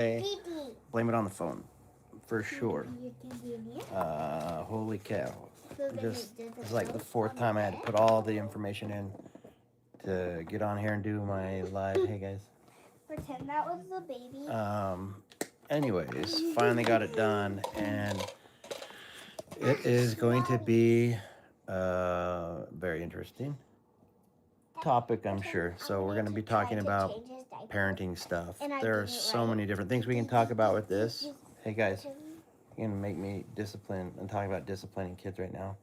Blame it on the phone, for sure. Holy cow. Just, it's like the fourth time I had to put all the information in to get on here and do my live. Hey guys. Pretend that was the baby. Anyways, finally got it done, and it is going to be very interesting topic, I'm sure. So we're going to be talking about parenting stuff. There are so many different things we can talk about with this. Hey guys, you're going to make me discipline and talk about disciplining kids right now.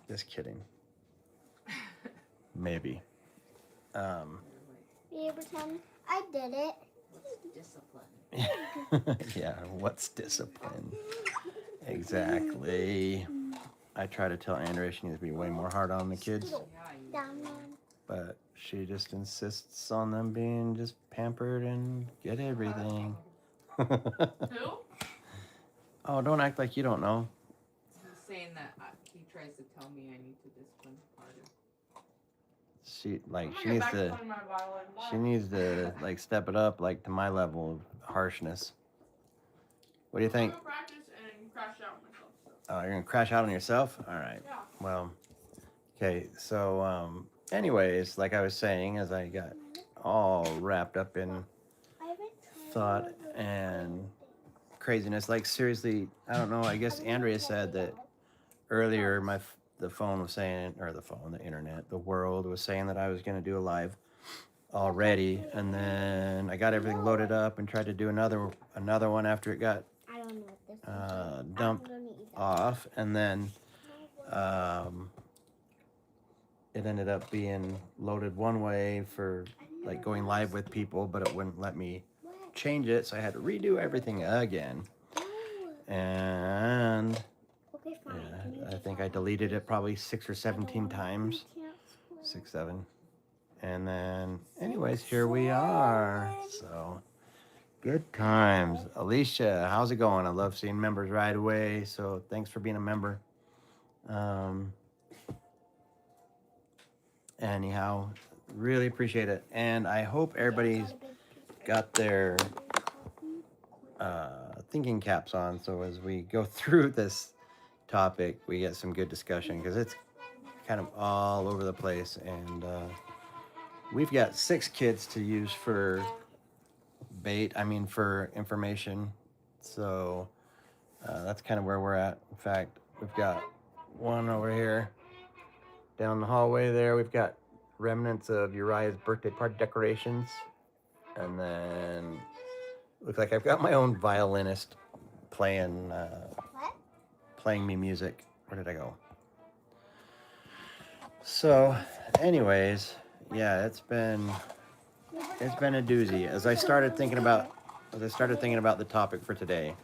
Just kidding. Maybe. Yeah, pretend I did it. Discipline. Yeah, what's discipline? Exactly. I try to tell Andrea she needs to be way more hard on the kids, but she just insists on them being just pampered and get everything. Who? Oh, don't act like you don't know. He's saying that he tries to tell me I need to discipline harder. She needs to like step it up like to my level of harshness. What do you think? I'm gonna practice and crash out on myself. So. Oh, you're gonna crash out on yourself? All right. Yeah. Well, okay. So, anyways, like I was saying, as I got all wrapped up in thought and craziness, like seriously, I don't know. I guess Andrea said that earlier. The phone was saying, or the internet, the world was saying that I was gonna do a live already, and then I got everything loaded up and tried to do another one after it got dumped off, and then it ended up being loaded one way for like going live with people, but it wouldn't let me change it, so I had to redo everything again. And I think I deleted it probably 6 or 17 times. 6, 7. And then, anyways, here we are. So, good times. Alicia, how's it going? I love seeing members right away. So, thanks for being a member. Anyhow, really appreciate it. And I hope everybody's got their thinking caps on. So, as we go through this topic, we get some good discussion because it's kind of all over the place. And we've got 6 kids to use for for information. So that's kind of where we're at. In fact, we've got one over here down the hallway there. We've got remnants of Uriah's birthday party decorations. And then looks like I've got my own violinist playing me music. Where did I go? So, anyways, yeah, it's been a doozy. As I started thinking about the topic for today,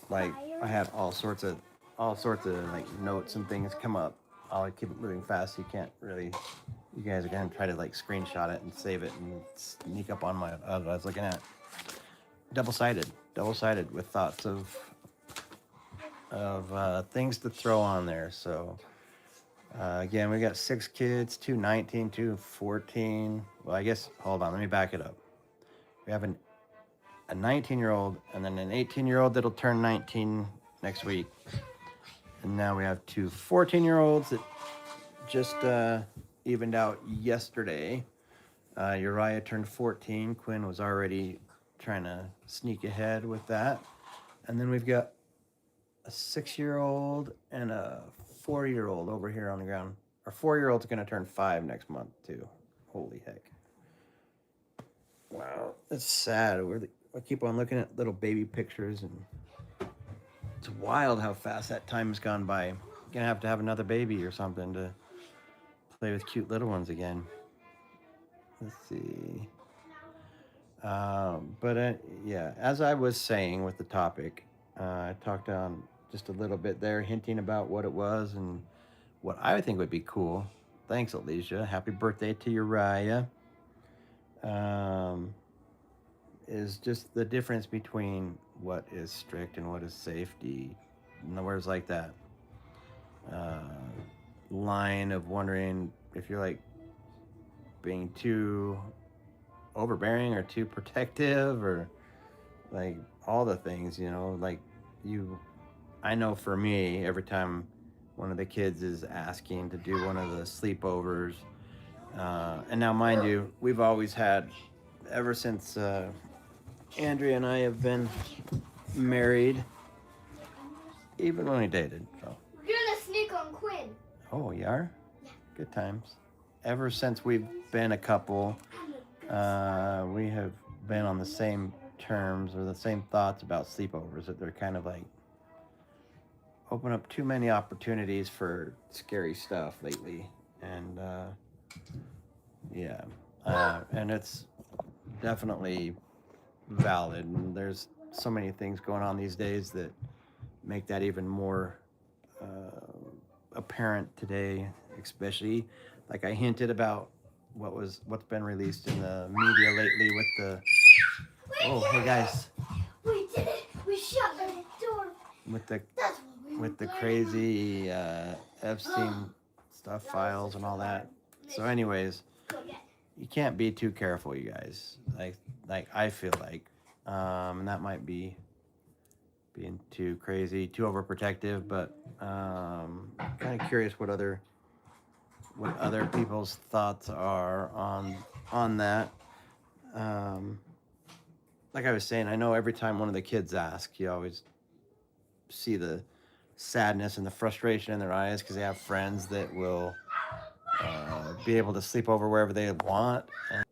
like I had all sorts of like notes and things come up. I'll keep it moving fast. So you guys are gonna try to like screenshot it and save it and sneak up on what I was looking at. Double-sided with thoughts of things to throw on there. So again, we got 6 kids, 2 19, 2 14. Well, I guess, hold on, let me back it up. We have a 19-year-old and then an 18-year-old that'll turn 19 next week. And now we have 2 14-year-olds that just evened out yesterday. Uriah turned 14. Quinn was already trying to sneak ahead with that. And then we've got a 6-year-old and a 4-year-old over here on the ground. Our 4-year-old's going to turn 5 next month, too. Holy heck. Wow, it's sad. I keep on looking at little baby pictures, and it's wild how fast that time has gone by. You're going to have another baby or something to play with cute little ones again. Let's see. Yeah, as I was saying with the topic, I talked on just a little bit there, hinting about what it was and what I think would be cool. Thanks, Alicia. Happy birthday to Uriah. Is just the difference between what is strict and what is safety. In other words, like that line of wondering if you're like being too overbearing or too protective or like all the things, you know, like I know for me, every time one of the kids is asking to do one of the sleepovers, and now mind you, we've always had, ever since Andrea and I have been married, even when we dated. So. We're gonna sneak on Quinn. Oh, you are? Yeah. Good times. Ever since we've been a couple, we have been on the same terms or the same thoughts about sleepovers, that they're kind of like open up too many opportunities for scary stuff lately. And yeah, and it's definitely valid. And there's so many things going on these days that make that even more apparent today, especially like I hinted about what's been released in the media lately with the hey guys, We did it. We shut the door. with the That's what we were with the planning crazy Epstein stuff files and all that. So anyways, on. Go get it. you can't be too careful, you guys. Like I feel like, and that might be being too crazy, too overprotective, but kind of curious what other people's thoughts are on that. Like I was saying, I know every time one of the kids asks, you always see the sadness and the frustration in their eyes because they have friends that will be able to sleep over wherever they want. And,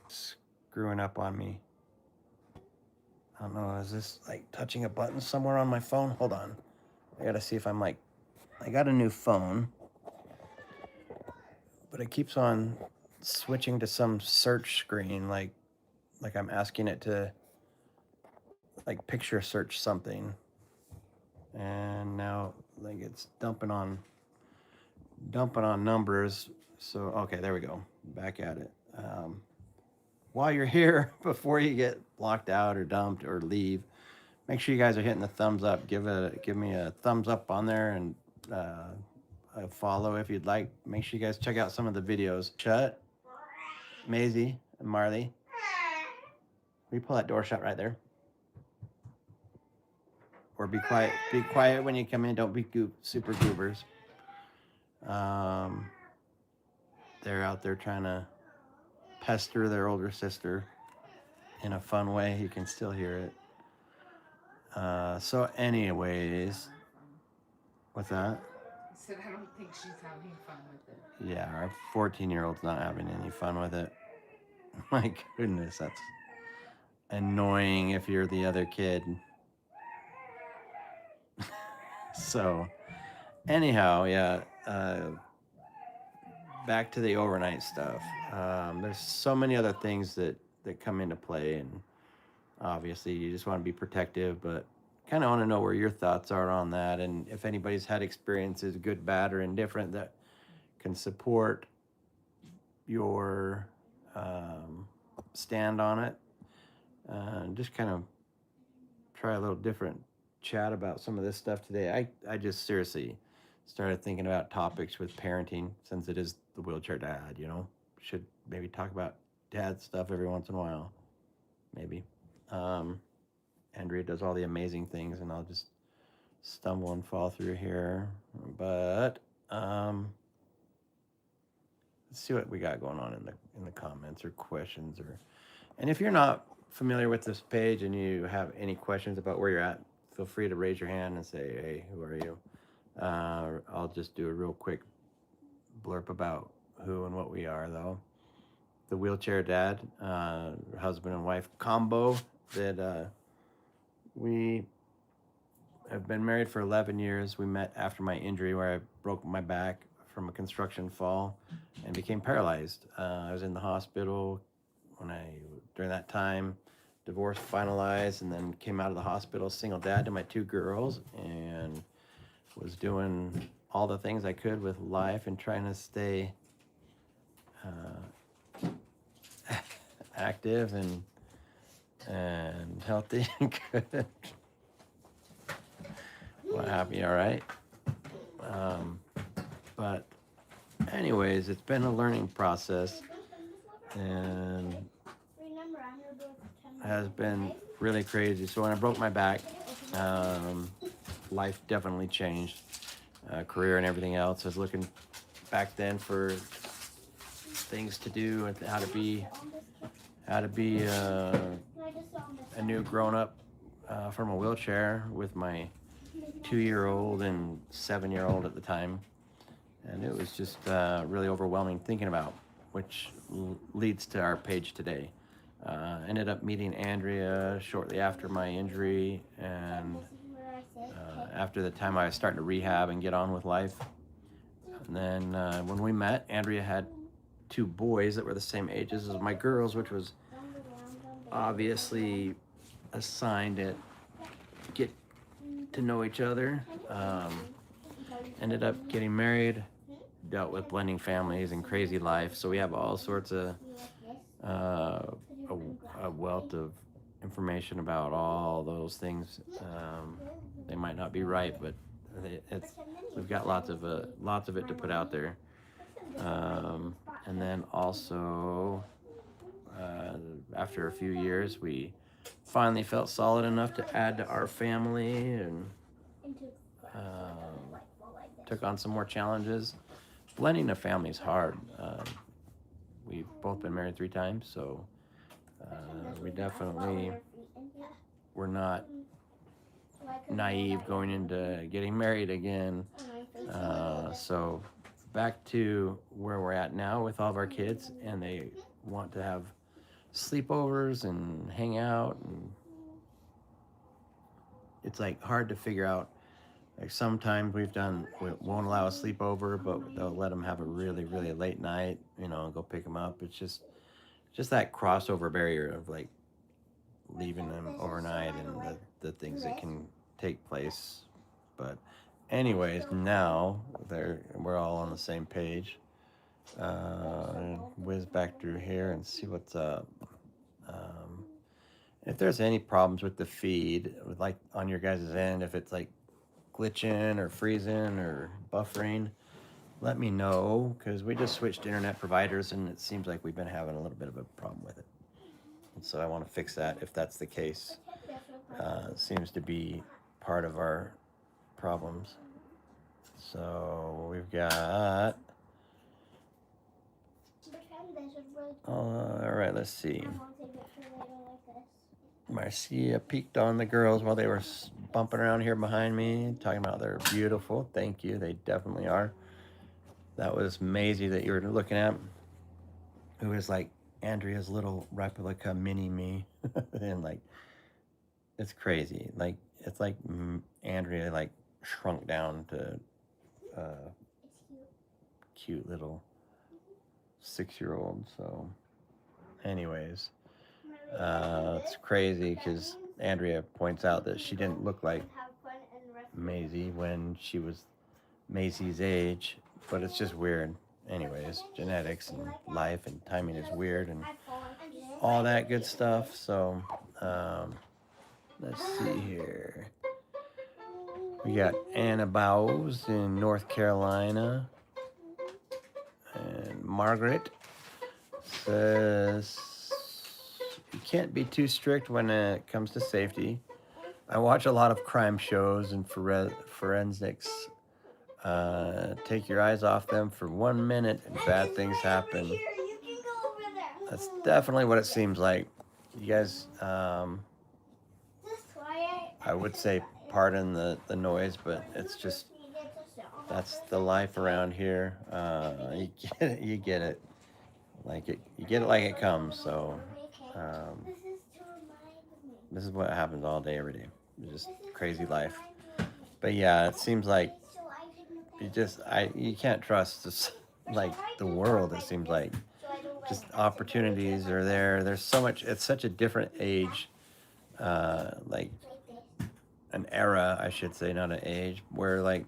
screwing up on me. I don't know, is this like touching a button somewhere on my phone? Hold on. I gotta see if I'm like, I got a new phone, but it keeps on switching to some search screen, like I'm asking it to like picture search something. And now like it's dumping on numbers. So, okay, there we go. Back at it. While you're here, before you get blocked out or dumped or leave, make sure you guys are hitting the thumbs up. Give me a thumbs up on there and a follow if you'd like. Make sure you guys check out some of the videos. Shut. Maisie and Marley. Will you pull that door shut right there? Or be quiet. Be quiet when you come in. Don't be super goobers. They're out there trying to pester their older sister in a fun way. You can still hear it. So anyways, what's that? I said I don't think she's having fun with it. Yeah, our 14-year-old's not having any fun with it. My goodness, that's annoying if you're the other kid. So anyhow, yeah, back to the overnight stuff. There's so many other things that come into play, and obviously you just want to be protective, but kind of want to know where your thoughts are on that, and if anybody's had experiences, good, bad, or indifferent, that can support your stand on it. Just kind of try a little different chat about some of this stuff today. I just seriously started thinking about topics with parenting, since it is the wheelchair dad, you know. Should maybe talk about dad stuff every once in a while, maybe. Andrea does all the amazing things, and I'll just stumble and fall through here. But let's see what we got going on in the comments or questions, and if you're not familiar with this page and you have any questions about where you're at, feel free to raise your hand and say, hey, who are you? I'll just do a real quick blurb about who and what we are, though. The wheelchair dad, husband and wife combo that we have been married for 11 years. We met after my injury where I broke my back from a construction fall and became paralyzed. I was in the hospital during that time, divorce finalized, and then came out of the hospital, single dad to my 2 girls, and was doing all the things I could with life and trying to stay active and healthy and good. What happened? All right. But anyways, it's been a learning process and Remember, I'm gonna do it for 10 has been really crazy. So when I broke my back, life definitely changed. Career and everything else. I was looking back then for things to do and how to be a new grown-up from a wheelchair with my 2-year-old and 7-year-old at the time, and it was just really overwhelming thinking about, which leads to our page today. Ended up meeting Andrea shortly after my injury, and after the time I was starting to rehab and get on with life. And then when we met, Andrea had 2 boys that were the same ages as my girls, which was obviously a sign to get to know each other. Ended up getting married, dealt with blending families and crazy life. So we have all sorts of a wealth of information about all those things. They might not be right, but we've got lots of it to put out there. And then also, after a few years, we finally felt solid enough to add to our family and took on some more challenges. Blending a family is hard. We've both been married 3 times, so we definitely were not naive going into getting married again. So back to where we're at now with all of our kids, and they want to have sleepovers and hang out, and it's like hard to figure out. Like sometimes we won't allow a sleepover, but they'll let them have a really, really late night, and go pick them up. It's just that crossover barrier of like leaving them overnight and the things that can take place. But anyways, now we're all on the same page. Whiz back through here and see what's up. If there's any problems with the feed, like on your guys' end, if it's like glitching or freezing or buffering, let me know, because we just switched internet providers and it seems like we've been having a little bit of a problem with it. And so I want to fix that if that's the case. It seems to be part of our problems. So we've got... all right, let's see. Marcia peeked on the girls while they were bumping around here behind me, talking about they're beautiful. Thank you. They definitely are. That was Maisie that you were looking at, who is like Andrea's little replica mini me. And like, it's crazy. Like, it's like Andrea like shrunk down to cute little 6-year-old. So anyways, it's crazy because Andrea points out that she didn't look like Maisie when she was Maisie's age, but it's just weird. Anyways, genetics and life and timing is weird and all that good stuff. So let's see here. We got Anna Bowes in North Carolina, and Margaret says you can't be too strict when it comes to safety. I watch a lot of crime shows and forensics. Take your eyes off them for 1 minute and bad things happen. That's definitely what it seems like. You guys, I would say pardon the noise, but it's just, that's the life around here. You get it. You get it like it comes. So this is what happens all day, every day. It's just crazy life. But yeah, it seems like you can't trust this, like the world. It seems like just opportunities are there. There's so much. It's such a different age, like an era, I should say, not an age, where like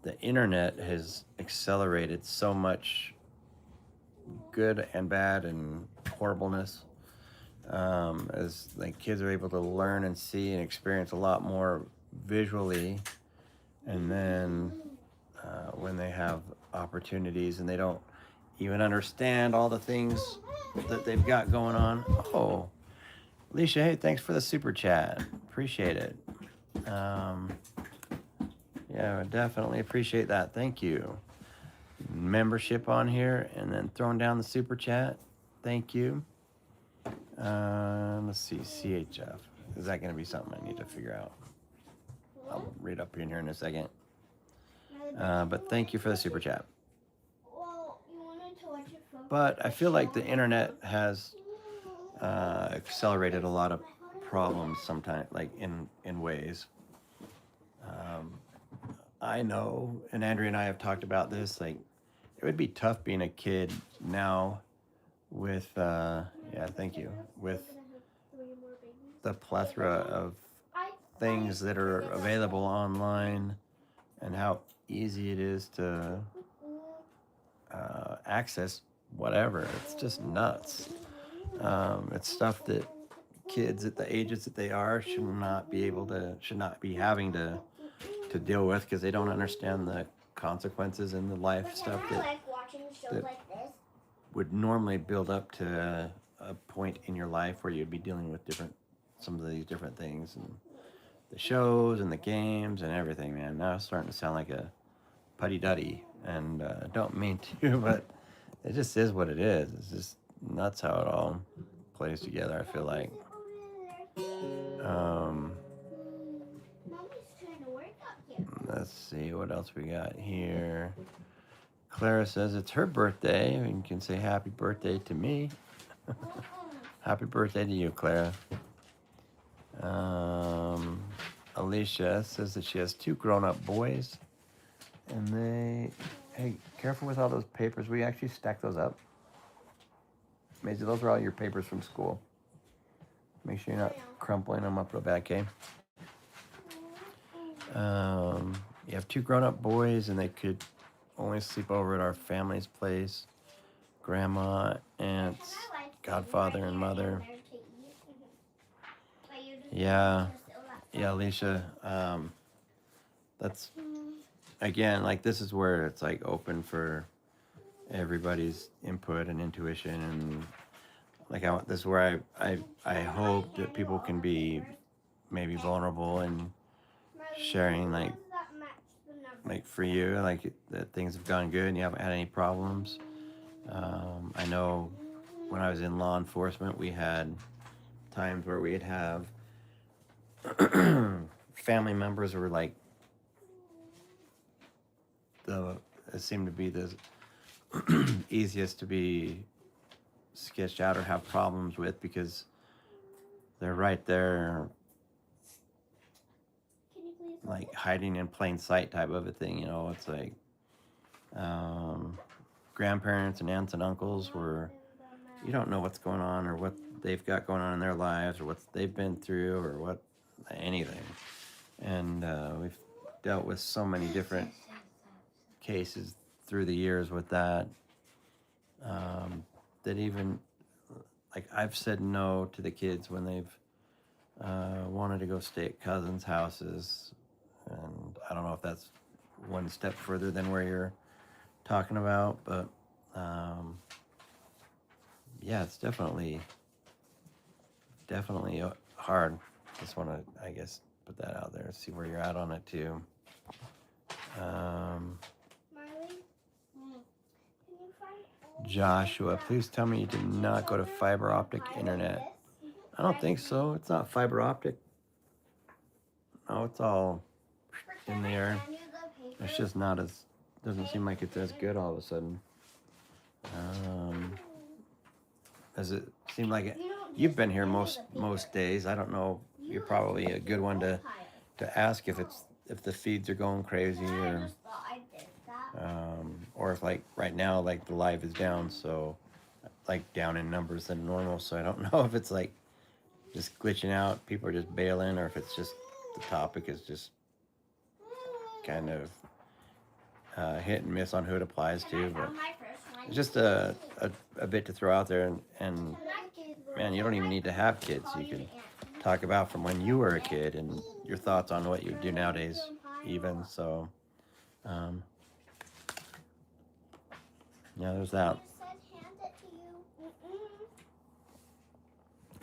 the internet has accelerated so much good and bad and horribleness. As like kids are able to learn and see and experience a lot more visually, and then when they have opportunities, and they don't even understand all the things that they've got going on. Oh, Alicia, hey, thanks for the super chat. Appreciate it. Yeah, I definitely appreciate that. Thank you. Membership on here, and then throwing down the super chat. Thank you. Let's see, CHF. Is that going to be something I need to figure out? I'll read up in here in a second. But thank you for the super chat. Well, you wanted to watch it from But I feel like the internet has accelerated a lot of problems sometimes, like in ways. I know, and Andrea and I have talked about this, like it would be tough being a kid now with, yeah, thank you, with the plethora of things that are available online and how easy it is to access whatever. It's just nuts. It's stuff that kids at the ages that they are should not be having to deal with because they don't understand the consequences in the life stuff that would normally build up to a point in your life where you'd be dealing with some of these different things and the shows and the games and everything, man. Now it's starting to sound like a putty-duddy, and don't mean to, but it just is what it is. It's just nuts how it all plays together, I feel like. Let's see what else we got here. Clara says it's her birthday. You can say happy birthday to me. Happy birthday to you, Clara. Alicia says that she has 2 grown-up boys, and hey, careful with all those papers. We actually stack those up. Maisie, those are all your papers from school. Make sure you're not crumpling them up real bad, okay? You have 2 grown-up boys, and they could only sleep over at our family's place. Grandma, aunts, godfather, and mother. Yeah, Alicia. That's, again, like this is where it's like open for everybody's input and intuition, and like this is where I hope that people can be maybe vulnerable and sharing like for you, like that things have gone good and you haven't had any problems. I know when I was in law enforcement, we had times where we'd have family members who were like it seemed to be the easiest to be sketched out or have problems with because they're right there, like hiding in plain sight type of a thing, you know. It's like grandparents and aunts and uncles where you don't know what's going on or what they've got going on in their lives or what they've been through or what anything. And we've dealt with so many different cases through the years with that, that even like I've said no to the kids when they've wanted to go stay at cousins' houses, and I don't know if that's one step further than where you're talking about, but yeah, it's definitely hard. Just want to, I guess, put that out there, see where you're at on it too. Joshua, please tell me you did not go to fiber optic internet. I don't think so. It's not fiber optic. No, it's all in the air. It's just not as, doesn't seem like it's as good all of a sudden. Does it seem like it? You've been here most days. I don't know. You're probably a good one to ask if the feeds are going crazy or if like right now like the live is down, so like down in numbers than normal. So I don't know if it's like just glitching out, people are just bailing, or if it's just the topic is just kind of hit and miss on who it applies to. But it's just a bit to throw out there, and man, you don't even need to have kids. You can talk about from when you were a kid and your thoughts on what you do nowadays even. So Yeah, there's that. It said hand it to you.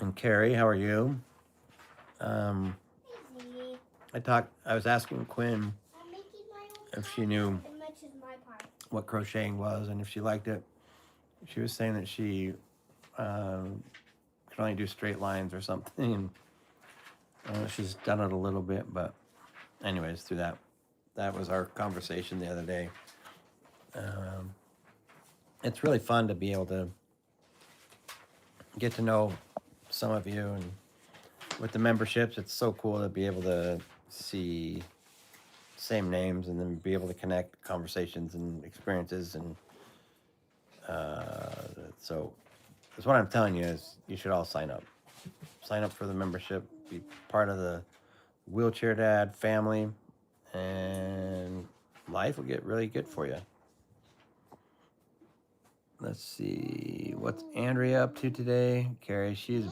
And Carrie, how are you? Easy. I was asking Quinn I'm making my own if she knew It matches my part. what crocheting was and if she liked it. She was saying that she could only do straight lines or something. She's done it a little bit, but anyways, through that was our conversation the other day. It's really fun to be able to get to know some of you, and with the memberships, it's so cool to be able to see same names and then be able to connect conversations and experiences. And so that's what I'm telling you is you should all sign up. Sign up for the membership, be part of the Wheelchair Dad family, and life will get really good for you. Let's see, what's Andrea up to today? Carrie, she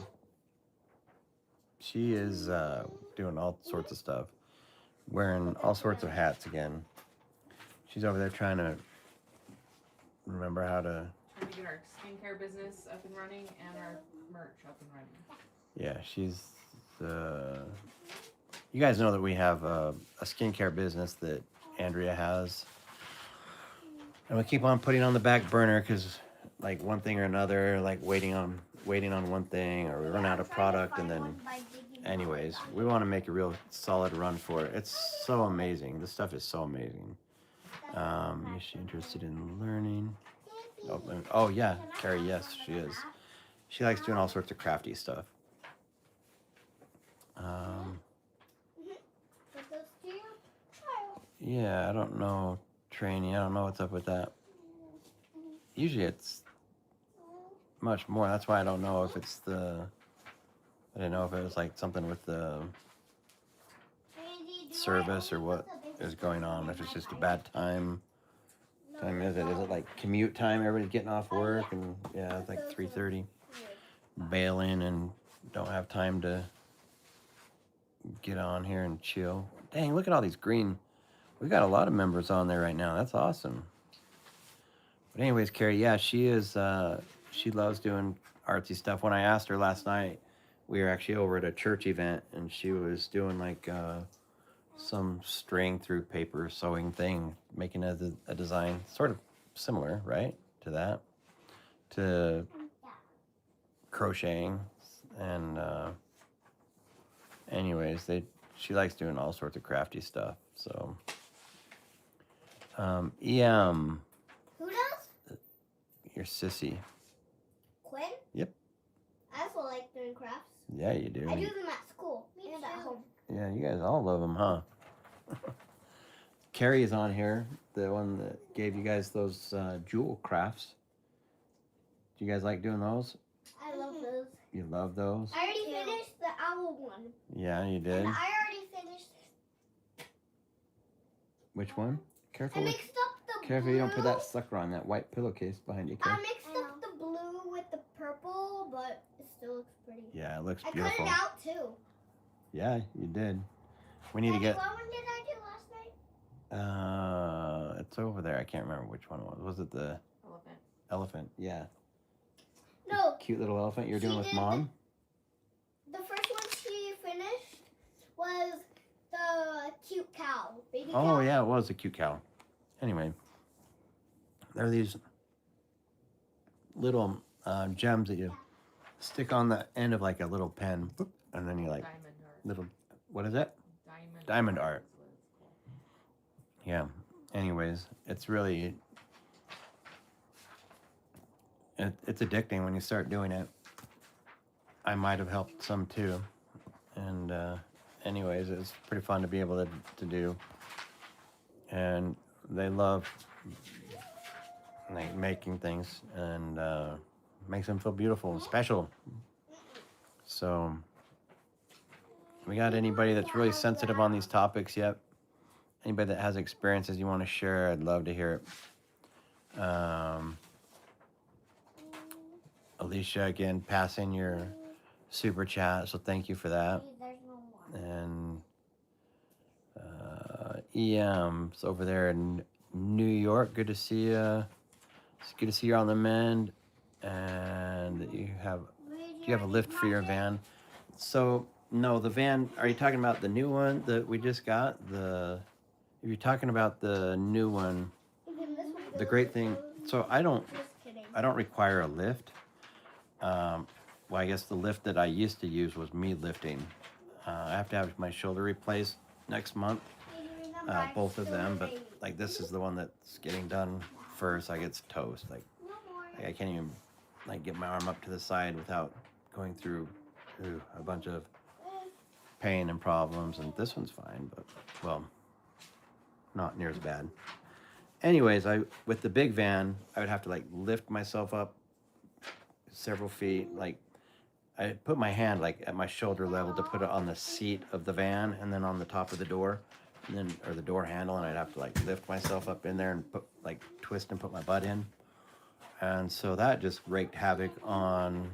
is doing all sorts of stuff, wearing all sorts of hats again. She's over there trying to remember how to. Trying to get our skincare business up and running and our merch up and running. Yeah, she's. You guys know that we have a skincare business that Andrea has, and we keep on putting on the back burner because, like, one thing or another, like waiting on one thing, or we run out of product, and then, anyways, we want to make a real solid run for it. It's so amazing. This stuff is so amazing. Is she interested in learning? Oh yeah, Carrie. Yes, she is. She likes doing all sorts of crafty stuff. Yeah, I don't know training. I don't know what's up with that. Usually it's much more. That's why I don't know if it's the. I didn't know if it was like something with the service or what is going on. If it's just a bad time. Time is it? Is it like commute time? Everybody's getting off work, and yeah, it's like 3:30. Bailing and don't have time to get on here and chill. Dang, look at all these green. We got a lot of members on there right now. That's awesome. But anyways, Carrie, yeah, she is. She loves doing artsy stuff. When I asked her last night, we were actually over at a church event, and she was doing like some string through paper sewing thing, making a design, sort of similar, right, to that, to crocheting, and anyways, she likes doing all sorts of crafty stuff. So, EM, Who does? your sissy. Quinn? Yep. I also like doing crafts. Yeah, you do. I do them at school and at home. Yeah, you guys all love them, huh? Carrie is on here, the one that gave you guys those jewel crafts. Do you guys like doing those? I love those. You love those? I already finished the owl one. Yeah, you did. And I already finished. Which one? Careful. I mixed up the Careful blue. you don't put that sucker on that white pillowcase behind you, I Carrie. mixed up the blue with the purple, but it still looks pretty. Yeah, it looks I beautiful. cut it out too. Yeah, you did. We need to get. What one did I do last night? It's over there. I can't remember which one it was. Was it the elephant? Yeah. No. Cute little elephant you're She doing with did Mom? The first one she finished was the cute cow. Baby Oh, cow. yeah, it was a cute cow. Anyway, there are these little gems that you stick on the end of like a little pen, and then you like Diamond art. little, what is it? Diamond. Diamond art. Is what it's called. Yeah. Anyways, it's really, it's addicting when you start doing it. I might have helped some too. And anyways, it's pretty fun to be able to do. And they love like making things, and makes them feel beautiful and special. So, we got anybody that's really sensitive on these topics yet? Anybody that has experiences you want to share, I'd love to hear it. Alicia, again, passing your super chat, so thank you for that. There's no more. And EM's over there in New York. Good to see you. It's good to see you're on the mend, and that you have. Do you have a lift for your van? So no, the van. Are you talking about the new one that we just got? If you're talking about the new one, the great thing. So I don't require a lift. Well, I guess the lift that I used to use was me lifting. I have to have my shoulder replaced next month, both of them. But like this is the one that's getting done first. Like it's toast. Like I can't even like get my arm up to the side without going through a bunch of pain and problems. And this one's fine, but well, not near as bad. Anyways, with the big van, I would have to like lift myself up several feet. Like I put my hand like at my shoulder level to put it on the seat of the van, and then on the top of the door, and then or the door handle, and I'd have to like lift myself up in there and put like twist and put my butt in. And so that just wreaked havoc on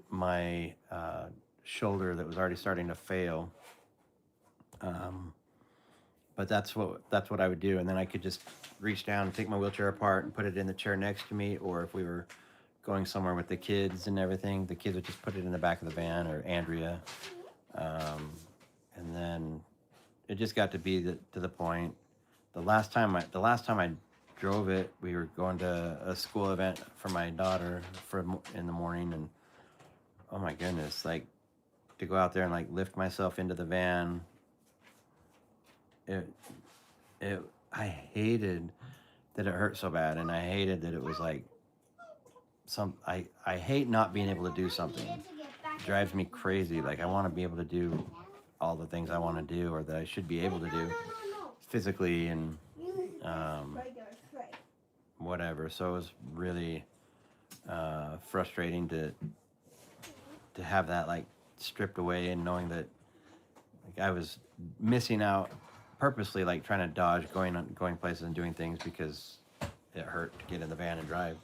my shoulder that was already starting to fail. But that's what I would do, and then I could just reach down and take my wheelchair apart and put it in the chair next to me, or if we were going somewhere with the kids and everything, the kids would just put it in the back of the van, or Andrea, and then it just got to be to the point. The last time I drove it, we were going to a school event for my daughter in the morning, and oh my goodness, like to go out there and like lift myself into the van. I hated that it hurt so bad, and I hated that it was like I hate not being able to do something. It drives me crazy. Like I want to be able to do all the things I want to do, or that I should be able to do physically and whatever. So it was really frustrating to have that like stripped away, and knowing that like I was missing out purposely, like trying to dodge going places and doing things because it hurt to get in the van and drive.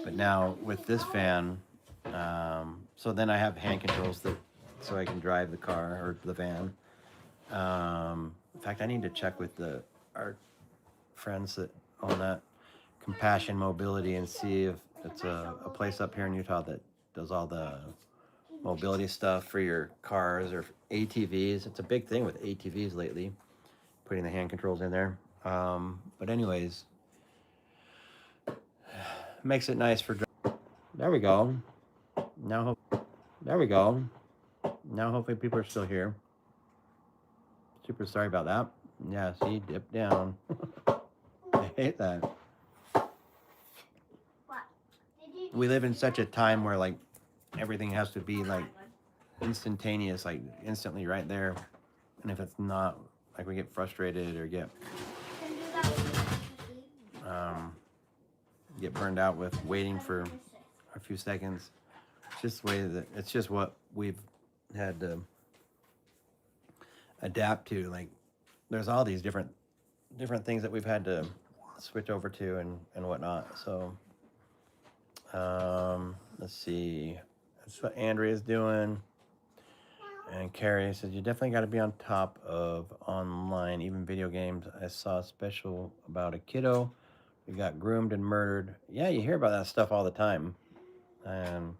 But now with this van, so then I have hand controls so I can drive the car or the van. In fact, I need to check with our friends that own that Compassion Mobility and see if it's a place up here in Utah that does all the mobility stuff for your cars or ATVs. It's a big thing with ATVs lately, putting the hand controls in there. But anyways, makes it nice for. There we go. There we go. Now hopefully people are still here. Super sorry about that. Yeah, see, dip down. I hate that. We live in such a time where like everything has to be like instantaneous, like instantly right there. And if it's not, like we get frustrated or get burned out with waiting for a few seconds. It's just the way that it's just what we've had to adapt to. Like there's all these different things that we've had to switch over to and whatnot. So let's see. That's what Andrea's doing. And Carrie says, you definitely got to be on top of online, even video games. I saw a special about a kiddo who got groomed and murdered. Yeah, you hear about that stuff all the time. And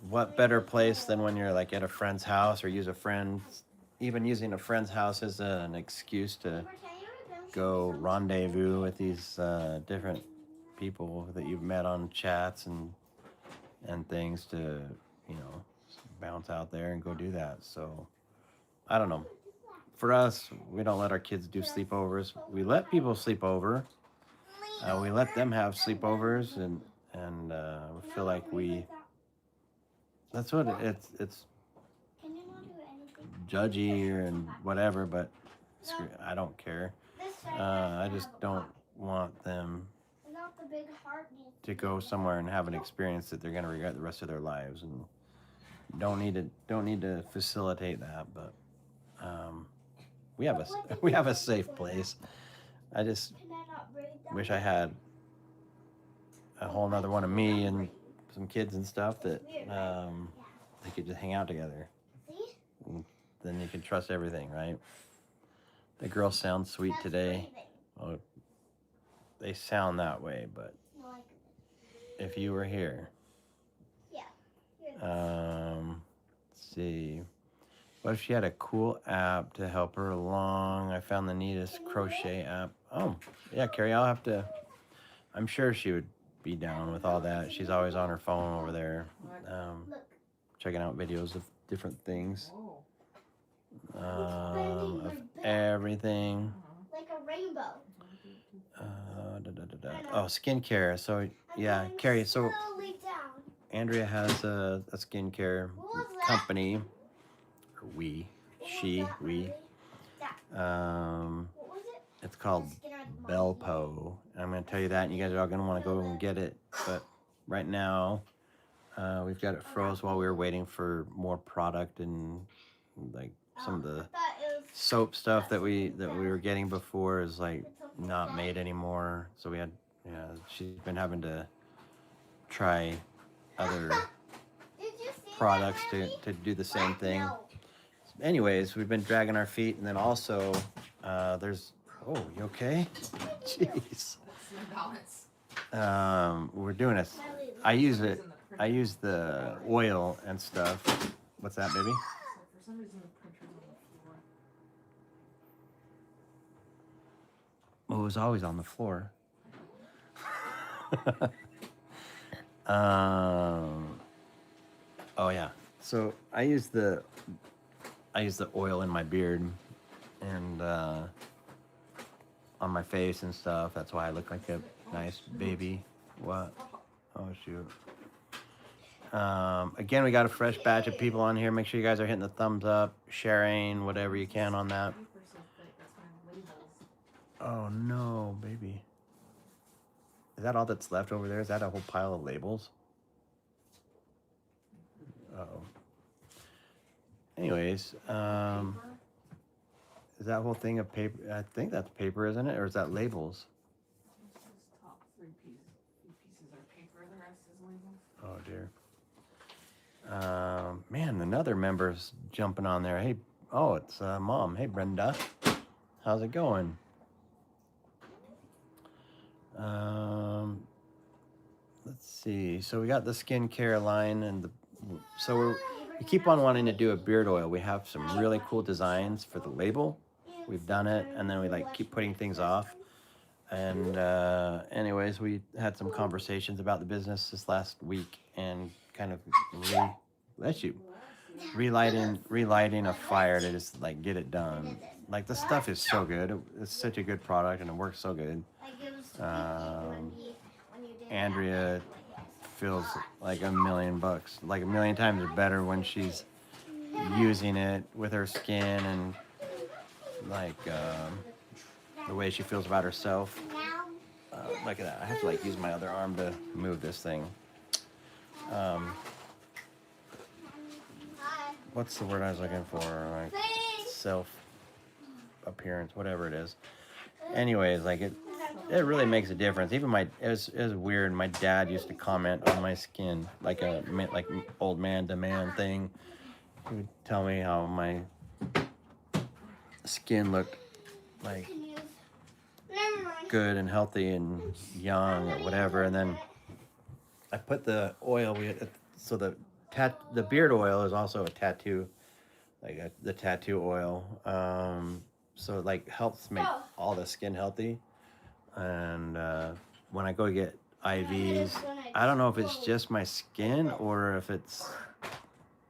what better place than when you're like at a friend's house, or even using a friend's house as an excuse to go rendezvous with these different people that you've met on chats and things to, bounce out there and go do that. So I don't know. For us, we don't let our kids do sleepovers. We let people sleep over. We let them have sleepovers, and we feel like that's what it's judgy and whatever, but I don't care. I just don't want them to go somewhere and have an experience that they're going to regret the rest of their lives, and don't need to facilitate that. But we have a safe place. I just wish I had a whole nother one of me and some kids and stuff that they could just hang out together. And then you can trust everything, right? The girl sounds sweet today. Oh, they sound that way, but Like, if you were here, yeah. let's see. What if she had a cool app to help her along? I found the neatest crochet app. Oh, yeah, Carrie, I'll have to. I'm sure she would be down with all that. She's always on her phone over there, Look. checking out videos of different things, Oh. of everything. Like a rainbow. Oh, skincare. So, yeah, And then Carrie, so slowly down. Andrea has a skincare What was that? company. Or we. What was She, that, we. Mommy? What was it? It's called The Skinner monkey. Belpo. I'm going to tell you that, and you guys are all going to want to go and get it. But right now, we've got it froze while we were waiting for more product and like some of the I thought it was soap stuff that we were getting before is like not made anymore. So we had, yeah, she's been having to try other Did you see products that, to do the same thing. No. Anyways, we've been dragging our feet, and then also there's, oh, you okay? Jeez. That's no balance. We're doing a, I use the oil and stuff. What's that, baby? So for some reason the printer's on the floor. Well, it was always on the floor. Oh yeah. So I use the oil in my beard and on my face and stuff. That's why I look like a nice baby. What? Oh shoot. Again, we got a fresh batch of people on here. Make sure you guys are hitting the thumbs up, sharing, whatever you can on that. Paper's so thick, that's why labels. Oh no, baby. Is that all that's left over there? Is that a whole pile of labels? Uh-oh. Anyways, Paper? is that whole thing of paper? I think that's paper, isn't it? Or is that labels? It's just top three pieces are paper, the rest is labels. Oh dear. Man, another member's jumping on there. Hey, oh, it's Mom. Hey, Brenda. How's it going? Let's see. So we got the skincare line, and we keep on wanting to do a beard oil. We have some really cool designs for the label. We've done it, and then we like keep putting things off. And anyways, we had some conversations about the business this last week, and kind of relighting a fire to just like get it done. Like the stuff is so good. It's such a good product, and it works so good. Andrea feels like $1 million, like 1,000,000 times better when she's using it with her skin and like the way she feels about herself. Look at that. I have to like use my other arm to move this thing. What's the word I was looking for? Like self appearance, whatever it is. Anyways, like it really makes a difference. Even it was weird. My dad used to comment on my skin like old man to man thing. He would tell me how my skin looked like good and healthy and young or whatever. And then I put the oil. So the beard oil is also a tattoo, like the tattoo oil. So it like helps make all the skin healthy. And when I go get IVs, I don't know if it's just my skin or if it's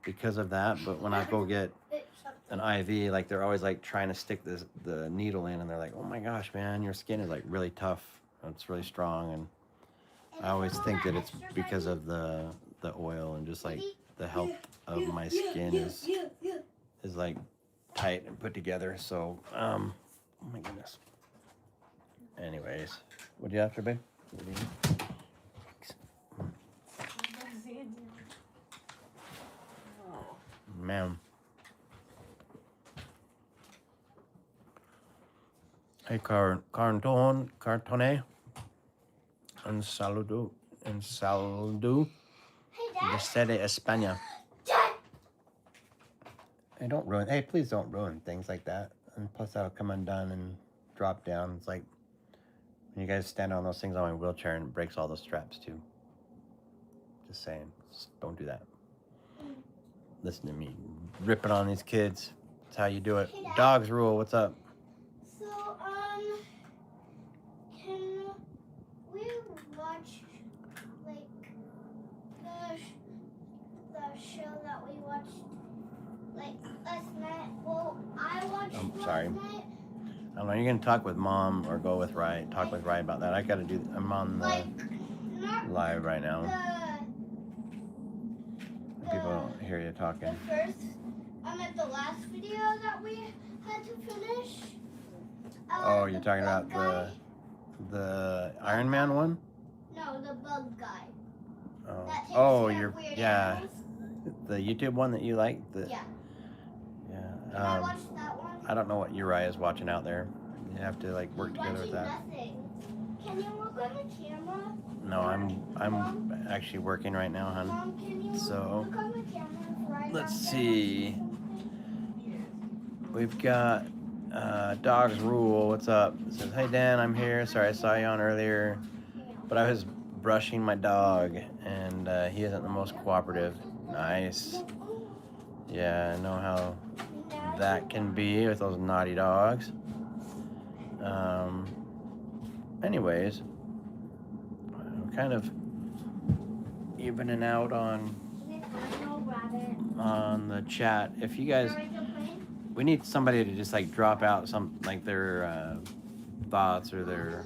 because of that, but when I go get an IV, like they're always like trying to stick the needle in, and they're like, oh my gosh, man, your skin is like really tough. It's really strong. And I always think that it's because of the oil and just like the health of my skin is like tight and put together. So, oh my goodness. Anyways, what'd you after, babe? What do you need? Man. Hey, cartone, un saludo, de sede España. Hey, don't ruin. Hey, please don't ruin things like that. And plus, that'll come undone and drop down. It's like You guys stand on those things on my wheelchair and it breaks all those straps too. Just saying. Just don't do that. Listen to me. Ripping on these kids. That's how you do it. Hey, Dad. Dogs rule. What's up? So, can we watch, like, the show that we watched, like, last night? Well, I watched last sorry. night. I don't know. You're going to talk with Mom or go with Rye. Talk with Rye about that. I got to do... I'm on the Like, not live right now. the People don't hear you talking. the first, at the last video that we had to finish. Oh, you're the talking bug about guy. the Iron Man one? No, the bug guy. Oh, That takes oh, care of you're weird yeah. animals. The YouTube one that you like? Yeah. Yeah. Can I watch that one? I don't know what Uriah is watching out there. You have to like work He's together with watching that. nothing. Can you look on the camera? No, I'm actually working right now, hon. Mom, can you So, look on the camera right let's after see. watching something? We've got Dogs Rule. What's up? It says, hey Dan, I'm here. Sorry I saw you on earlier, but I was brushing my dog and he isn't the most cooperative. Nice. Yeah, I know how that can be with those naughty dogs. Anyways, we're kind of evening out on the chat. If you guys, we need somebody to just like drop out some like their thoughts or their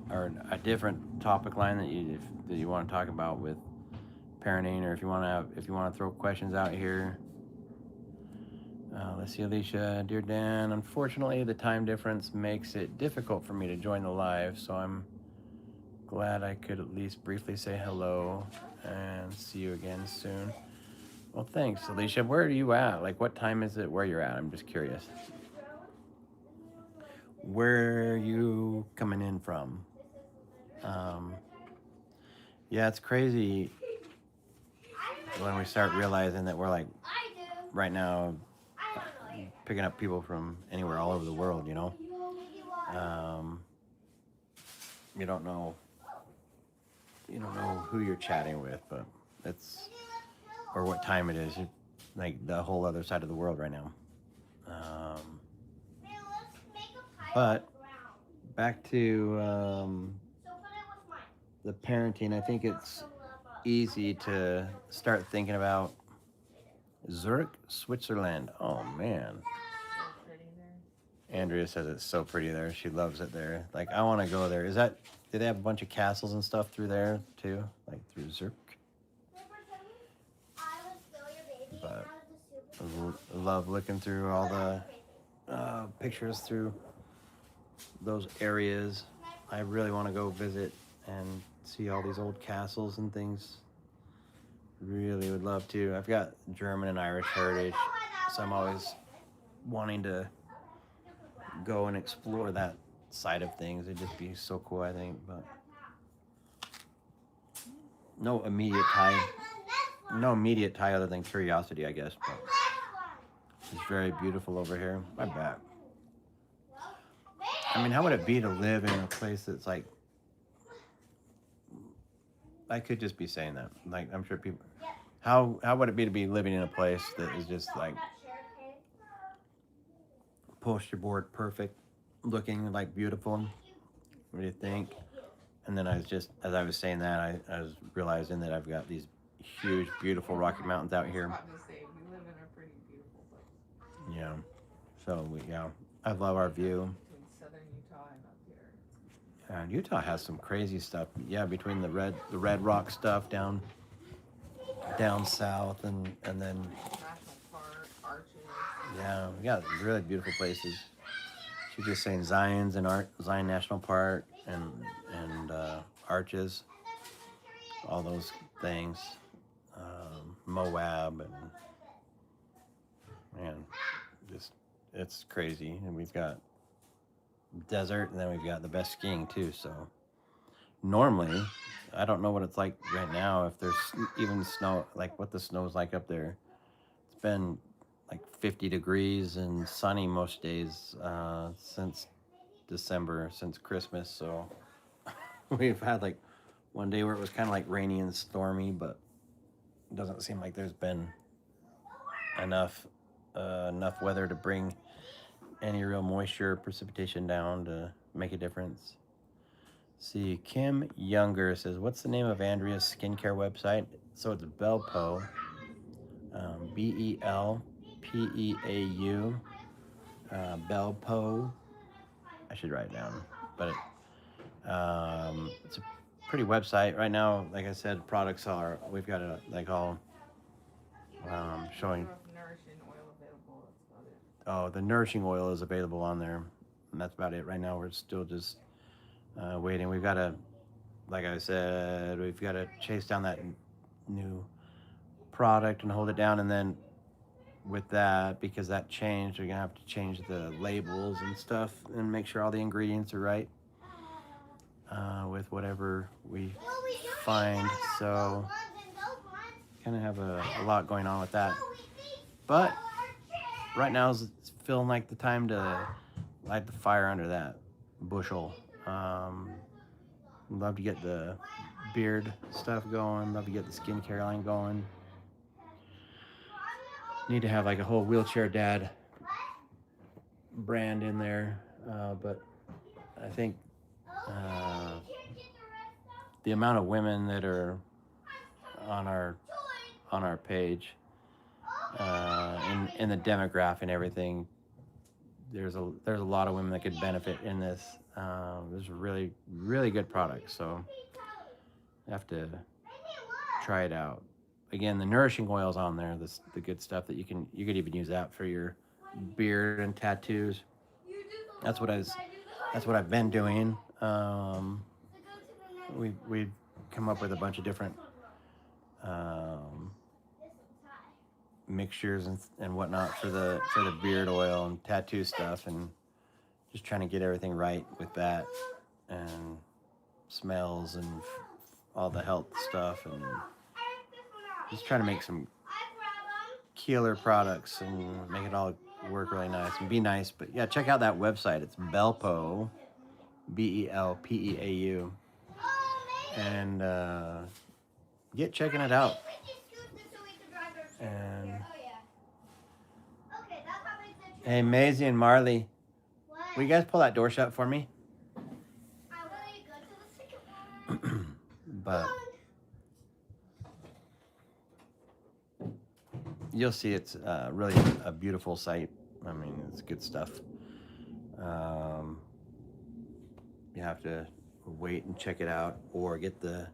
or a different topic line that you want to talk about with parenting, or if you want to throw questions out here. Let's see, Alicia. Dear Dan, unfortunately the time difference makes it difficult for me to join the live, so I'm glad I could at least briefly say hello and see you again soon. Well, thanks, Alicia. Where are you at? Like, what time is it where you're at? I'm just curious. Where are you coming in from? Yeah, it's crazy when we start realizing that we're like, right now, picking up people from anywhere all over the world, you know? You don't know who you're chatting with, but it's, or what time it is, like the whole other side of the world right now. But back to the parenting, I think it's easy to start thinking about Zurich, Switzerland. Oh man. So pretty there. Andrea says it's so pretty there. She loves it there. Like, I want to go there. Do they have a bunch of castles and stuff through there too? Like through Zurich? But I love looking through all the pictures through those areas. I really want to go visit and see all these old castles and things. Really would love to. I've got German and Irish heritage, so I'm always wanting to go and explore that side of things. It'd just be so cool, I think. But no immediate tie other than curiosity, I guess. But it's very beautiful over here. My back. I mean, how would it be to live in a place that's like, I could just be saying that. Like, I'm sure people, how would it be to be living in a place that is just like poster board perfect, looking like beautiful? What do you think? And then as I was saying that, I was realizing that I've got these huge, beautiful Rocky Mountains out here. I was about to say, we live in a pretty beautiful place. Yeah. So I love our view. Between southern Utah and up here. And Utah has some crazy stuff. Yeah, between the red rock stuff down south and then National Park, arches. yeah, we got really beautiful places. She's just saying Zion National Park and Arches, all those things. Moab and man, just it's crazy. And we've got desert, and then we've got the best skiing too. So normally, I don't know what it's like right now. If there's even snow, like what the snow's like up there. It's been like 50 degrees and sunny most days since December since Christmas, so we've had like one day where it was kind of like rainy and stormy, but it doesn't seem like there's been enough weather to bring any real moisture or precipitation down to make a difference. See, Kim Younger says, "What's the name of Andrea's skincare website?" So it's Belpo, Belpeau, Belpo. I should write it down, but it's a pretty website right now. Like I said, products are we've got it like all showing. Nourishing oil available. That's about it. Oh, the nourishing oil is available on there, and that's about it right now. We're still just waiting. We've got to, like I said, we've got to chase down that new product and hold it down, and then with that, because that changed, we're gonna have to change the labels and stuff and make sure all the ingredients are right with whatever we find. So kind of have a lot going on with that, but right now is feeling like the time to light the fire under that bushel. Love to get the beard stuff going, love to get the skincare line going. Need to have like a whole wheelchair dad brand in there, but I think the amount of women that are on our page in the demographic and everything, there's a lot of women that could benefit in this. There's a really good product, so you have to try it out. Again, the nourishing oil's on there. The good stuff that you could even use that for your beard and tattoos. That's what I've been doing. We've come up with a bunch of different mixtures and whatnot for the beard oil and tattoo stuff, and just trying to get everything right with that, and smells and all the health stuff, and just trying to make some killer products and make it all work really nice and be nice. But yeah, check out that website. It's Belpo, Belpeau, and get checking it out. And hey, Maisie and Marley, will you guys pull that door shut for me? But you'll see it's really a beautiful site. I mean, it's good stuff. You have to wait and check it out, or get the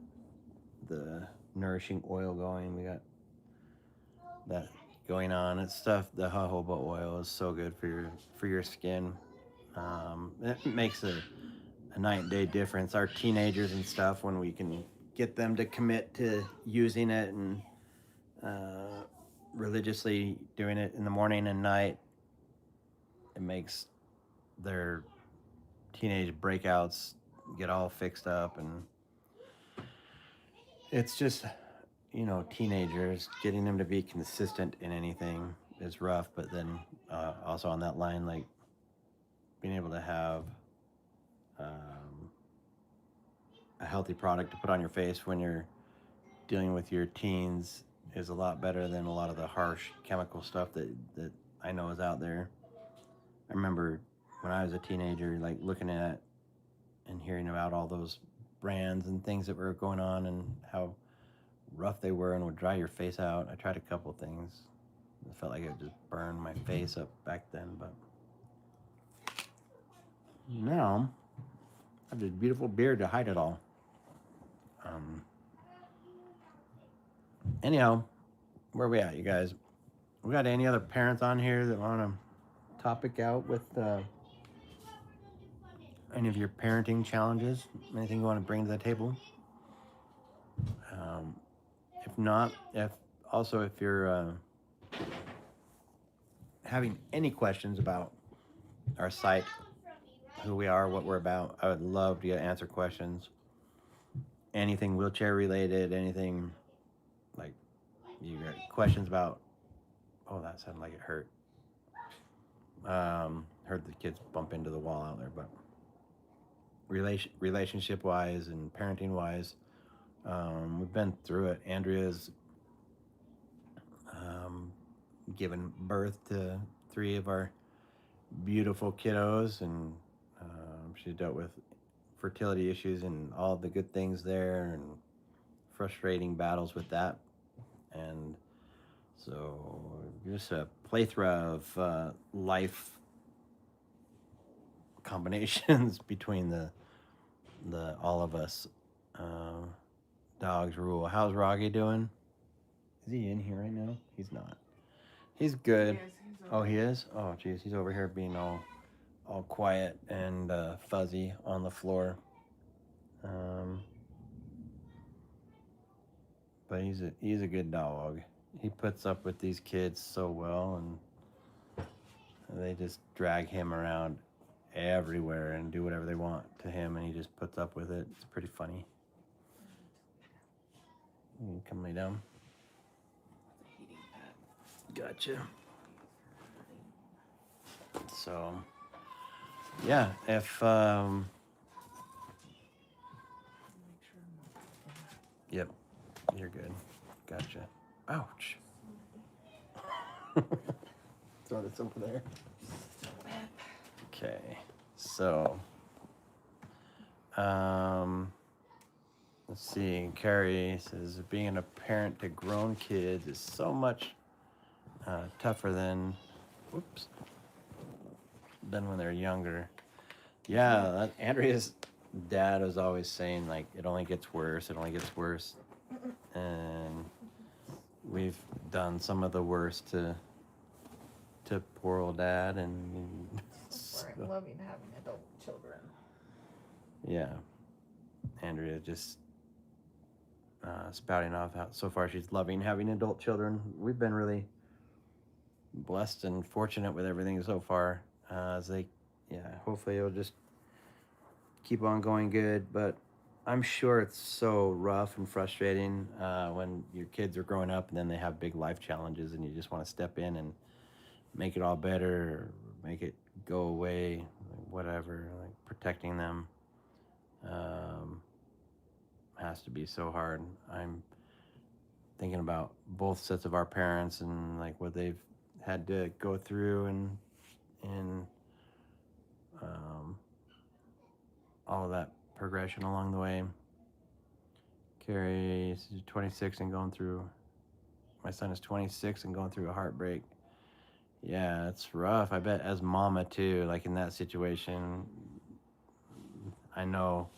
nourishing oil going. We got that going on. It's stuff. The jojoba oil is so good for your skin. It makes a night and day difference. Our teenagers and stuff, when we can get them to commit to using it and religiously doing it in the morning and night, it makes their teenage breakouts get all fixed up. And it's just, teenagers, getting them to be consistent in anything is rough. But then also on that line, like being able to have a healthy product to put on your face when you're dealing with your teens is a lot better than a lot of the harsh chemical stuff that I know is out there. I remember when I was a teenager, like looking at and hearing about all those brands and things that were going on and how rough they were and would dry your face out. I tried a couple things. It felt like it would just burn my face up back then, but now I have this beautiful beard to hide it all. Anyhow, where are we at, you guys? We got any other parents on here that want to topic out with any of your parenting challenges? Anything you want to bring to the table? If not, if you're having any questions about our site, who we are, what we're about, I would love to answer questions. Anything wheelchair related, anything like you got questions about. Oh, that sounded like it hurt. Heard the kids bump into the wall out there, but relationship wise and parenting wise. We've been through it. Andrea's um, given birth to 3 of our beautiful kiddos, and she's dealt with fertility issues and all the good things there, and frustrating battles with that. And so, just a plethora of life combinations between the all of us. Uh, Dogs rule. How's Rocky doing? Is he in here right now? He's not. He's good. Yes, he's Oh, over he there. is. Oh, geez, he's over here being all quiet and fuzzy on the floor. Um, but he's a good dog. He puts up with these kids so well, and they just drag him around everywhere and do whatever they want to him, and he just puts up with it. It's pretty funny. You can come lay down. Heating pad. Gotcha. So, yeah, if Make sure I'm not. yep, you're good. Gotcha. Ouch. Throw this over there. Okay. So, let's see. Carrie says being a parent to grown kids is so much tougher than when they're younger. Yeah, Andrea's dad was always saying like it only gets worse. It only gets worse, and we've done some of the worst to poor old dad, and For loving having adult children. yeah, Andrea just spouting off how so far she's loving having adult children. We've been really blessed and fortunate with everything so far. Hopefully it'll just keep on going good. But I'm sure it's so rough and frustrating when your kids are growing up and then they have big life challenges, and you just want to step in and make it all better, or make it go away, whatever. Like protecting them has to be so hard. I'm thinking about both sets of our parents and like what they've had to go through, and all of that progression along the way. Carrie is 26 and going through. My son is 26 and going through a heartbreak. Yeah, it's rough. I bet as mama too, like in that situation, I know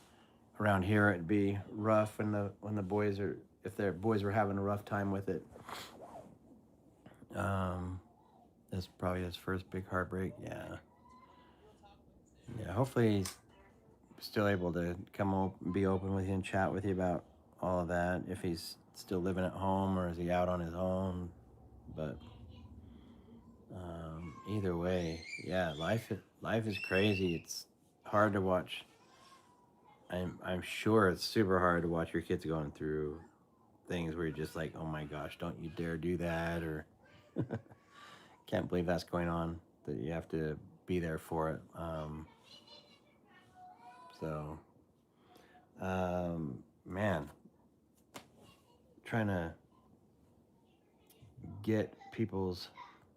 around here it'd be rough when the boys are, if their boys were having a rough time with it. This is probably his first big heartbreak. Yeah. Hopefully he's still able to be open with you and chat with you about all of that. If he's still living at home or is he out on his own, but either way, yeah, life is crazy. It's hard to watch. I'm sure it's super hard to watch your kids going through things where you're just like, oh my gosh, don't you dare do that, or can't believe that's going on, that you have to be there for it. Man, trying to get people's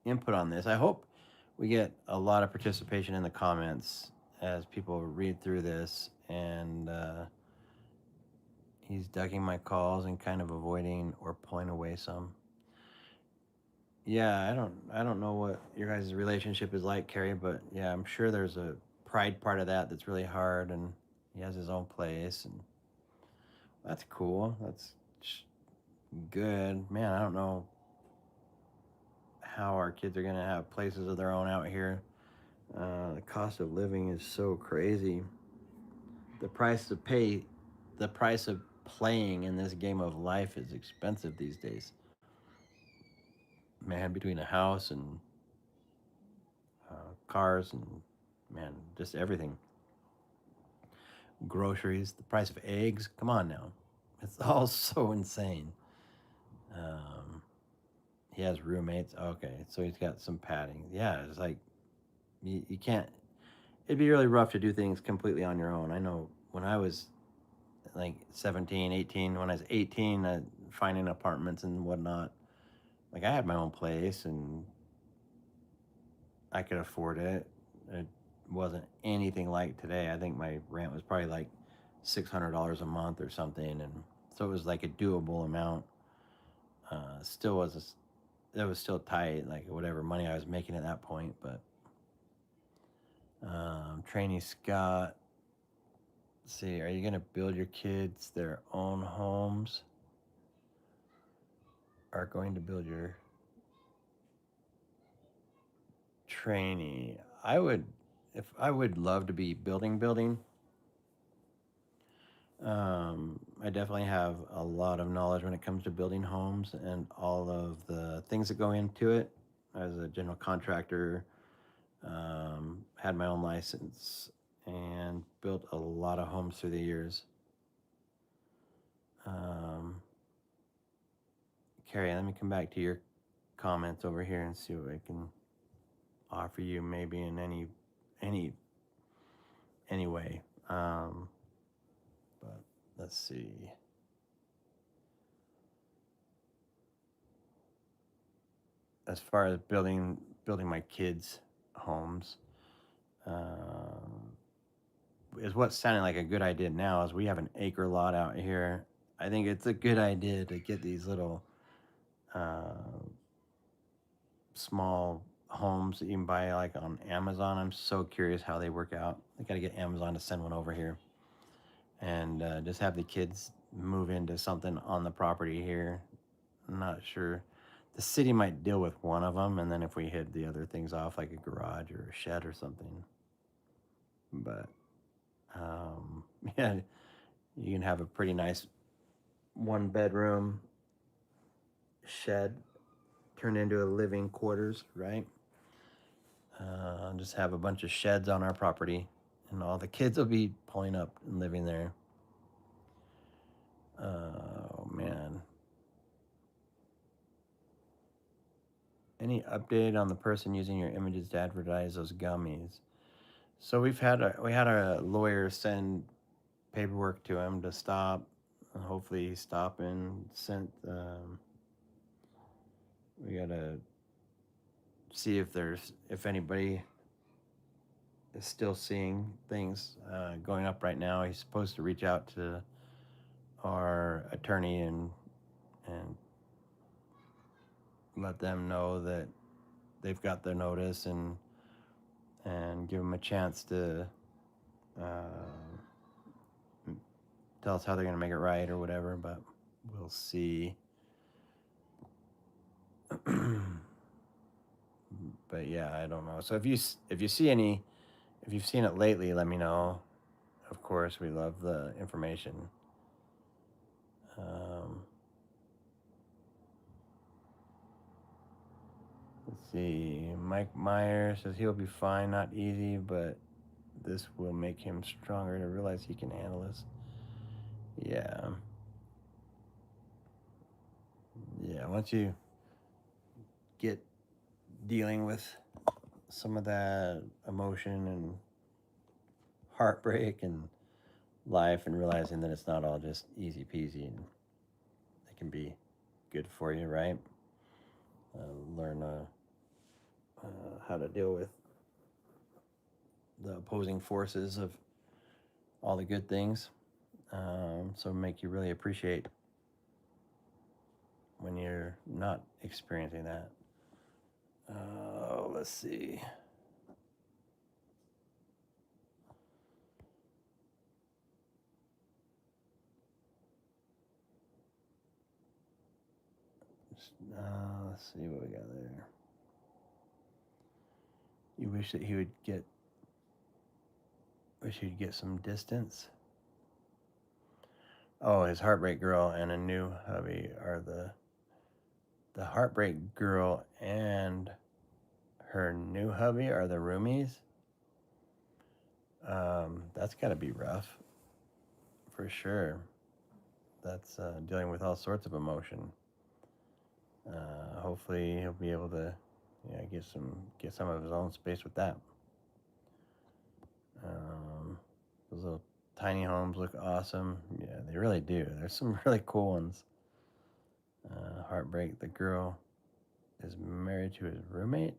input on this. I hope we get a lot of participation in the comments as people read through this, and he's ducking my calls and kind of avoiding or pulling away some. Yeah, I don't know what your guys' relationship is like, Carrie, but yeah, I'm sure there's a pride part of that that's really hard, and he has his own place, and that's cool. That's good. Man, I don't know how our kids are gonna have places of their own out here. The cost of living is so crazy. The price of playing in this game of life is expensive these days. Man, between a house and cars and, man, just everything. Groceries, the price of eggs. Come on now. It's all so insane. He has roommates. Okay, so he's got some padding. Yeah, it's like you can't. it'd be really rough to do things completely on your own. I know when I was like 17, 18, when I was 18, finding apartments and whatnot, like I had my own place and I could afford it. It wasn't anything like today. I think my rent was probably like $600 a month or something, and so it was like a doable amount. Still was it was still tight, like whatever money I was making at that point. But trainee Scott, let's see, are you gonna build your kids their own homes? Are going to build your trainee? I would love to be building. I definitely have a lot of knowledge when it comes to building homes and all of the things that go into it. As a general contractor, had my own license and built a lot of homes through the years. Carrie, let me come back to your comments over here and see what I can offer you, maybe in any way. But let's see. As far as building my kids' homes, is what's sounding like a good idea now. Is we have an acre lot out here. I think it's a good idea to get these little small homes that you can buy like on Amazon. I'm so curious how they work out. I got to get Amazon to send one over here and just have the kids move into something on the property here. I'm not sure. The city might deal with one of them, and then if we hid the other things off, like a garage or a shed or something. But yeah, you can have a pretty nice 1-bedroom shed turned into a living quarters, right? Just have a bunch of sheds on our property, and all the kids will be pulling up and living there. Oh man. Any update on the person using your images to advertise those gummies? So we had a lawyer send paperwork to him to stop. Hopefully, stop and sent. We gotta see if anybody is still seeing things going up right now. He's supposed to reach out to our attorney and let them know that they've got their notice and give them a chance to tell us how they're going to make it right or whatever, but we'll see. But yeah, I don't know. So if you see if you've seen it lately, let me know. Of course, we love the information. Let's see. Mike Meyer says he'll be fine, not easy, but this will make him stronger to realize he can handle this. Yeah. Yeah, once you get dealing with some of that emotion and heartbreak and life and realizing that it's not all just easy peasy and it can be good for you, right? Learn how to deal with the opposing forces of all the good things. So make you really appreciate when you're not experiencing that. Let's see. Let's see what we got there. You wish that he would get some distance. Oh, his heartbreak girl and a new hubby are the heartbreak girl and her new hubby are the roomies. That's got to be rough for sure. That's dealing with all sorts of emotion. Hopefully he'll be able to get some of his own space with that. Those little tiny homes look awesome. Yeah, they really do. There's some really cool ones. Heartbreak. The girl is married to his roommate.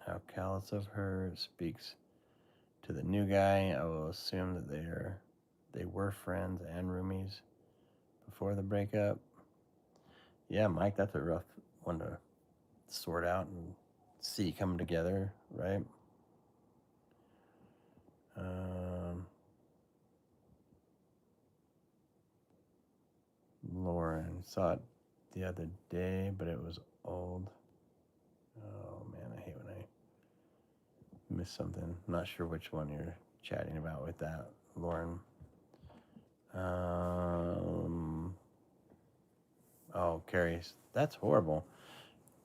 How callous of her. Speaks to the new guy. I will assume that they were friends and roomies before the breakup. Yeah, Mike, that's a rough one to sort out and see come together, right? Lauren saw it the other day, but it was old. Oh man, I hate when I miss something. I'm not sure which one you're chatting about with that, Lauren. Oh, Carrie, that's horrible.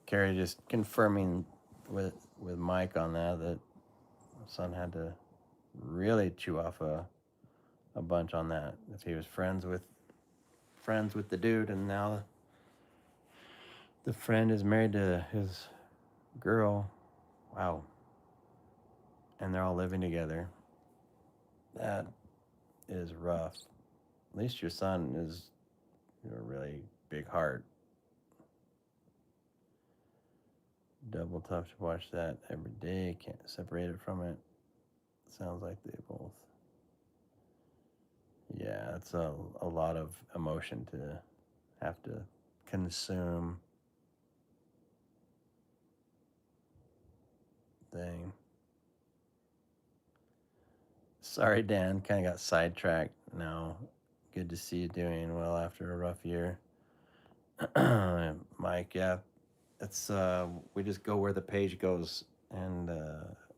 Carrie just confirming with Mike on that son had to really chew off a bunch on that. If he was friends with the dude, and now the friend is married to his girl. Wow. And they're all living together. That is rough. At least your son is a really big heart. Double tough to watch that every day. Can't separate it from it. Sounds like they both. Yeah, it's a lot of emotion to have to consume. Thing. Sorry, Dan. Kind of got sidetracked. Now, good to see you doing well after a rough year. Mike, yeah, it's we just go where the page goes, and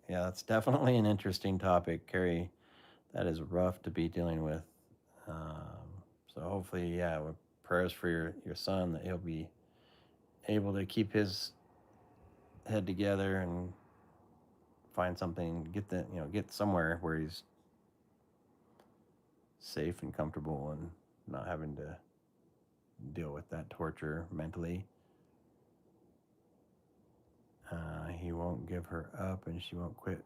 yeah, that's definitely an interesting topic, Carrie. That is rough to be dealing with. So hopefully, yeah, with prayers for your son that he'll be able to keep his head together and find something, get somewhere where he's safe and comfortable and not having to deal with that torture mentally. He won't give her up and she won't quit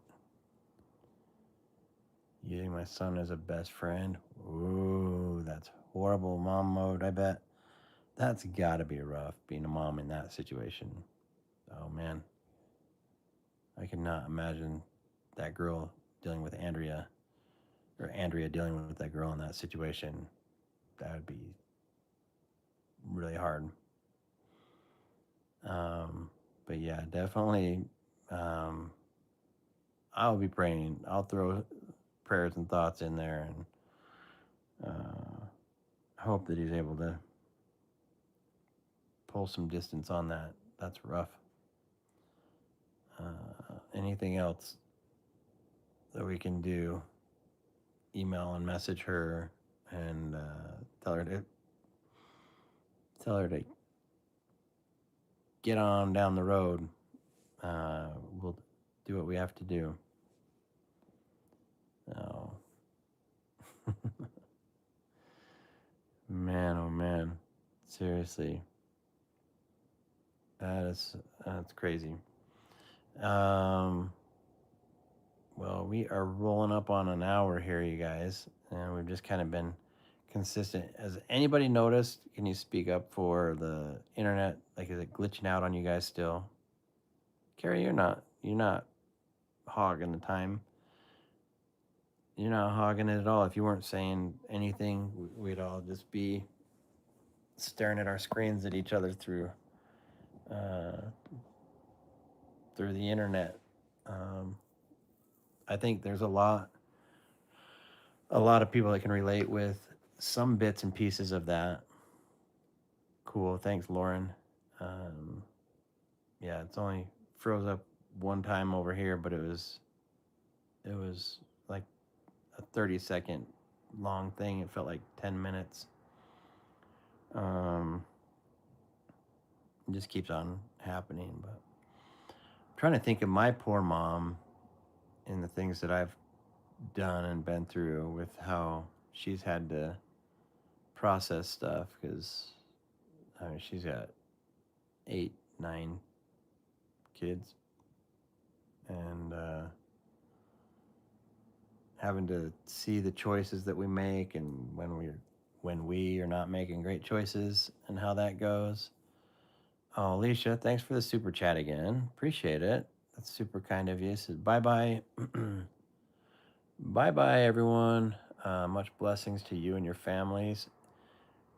using my son as a best friend. Ooh, that's horrible mom mode, I bet. That's gotta be rough being a mom in that situation. Oh man. I cannot imagine that girl dealing with Andrea, or Andrea dealing with that girl in that situation. That would be really hard. But yeah, definitely. I'll be praying. I'll throw prayers and thoughts in there, and hope that he's able to pull some distance on that. That's rough. Anything else that we can do? Email and message her, and tell her to get on down the road. We'll do what we have to do. Oh. Man, oh man. Seriously. That's crazy. Well, we are rolling up on an hour here, you guys, and we've just kind of been consistent. Has anybody noticed? Can you speak up for the internet? Like, is it glitching out on you guys still? Carrie, you're not hogging the time. You're not hogging it at all. If you weren't saying anything, we'd all just be staring at our screens at each other through the internet. I think there's a lot of people that can relate with some bits and pieces of that. Cool, thanks, Lauren. Yeah, it's only froze up one time over here, but it was like a 30-second long thing. It felt like 10 minutes. It just keeps on happening. But I'm trying to think of my poor mom and the things that I've done and been through with how she's had to process stuff, because I mean, she's got 8, 9 kids, and having to see the choices that we make and when we are not making great choices and how that goes. Oh, Alicia, thanks for the super chat again. Appreciate it. That's super kind of you. Says bye bye. Bye bye, everyone. Much blessings to you and your families.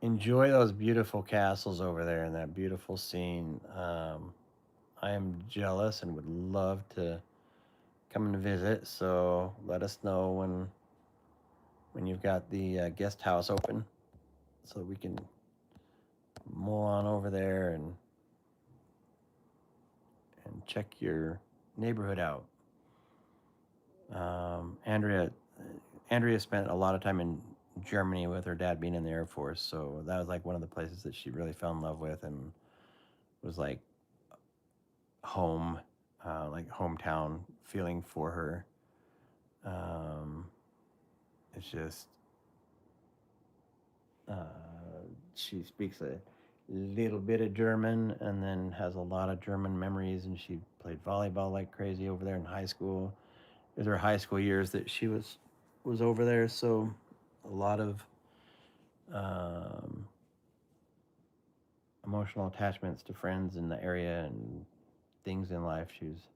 Enjoy those beautiful castles over there and that beautiful scene. I am jealous and would love to come and visit. So let us know when you've got the guest house open, so we can mull on over there and check your neighborhood out. Andrea spent a lot of time in Germany with her dad being in the Air Force, so that was like one of the places that she really fell in love with and was like home, like hometown feeling for her. It's just she speaks a little bit of German and then has a lot of German memories, and she played volleyball like crazy over there in high school. It was her high school years that she was over there, so a lot of emotional attachments to friends in the area and things in life. She was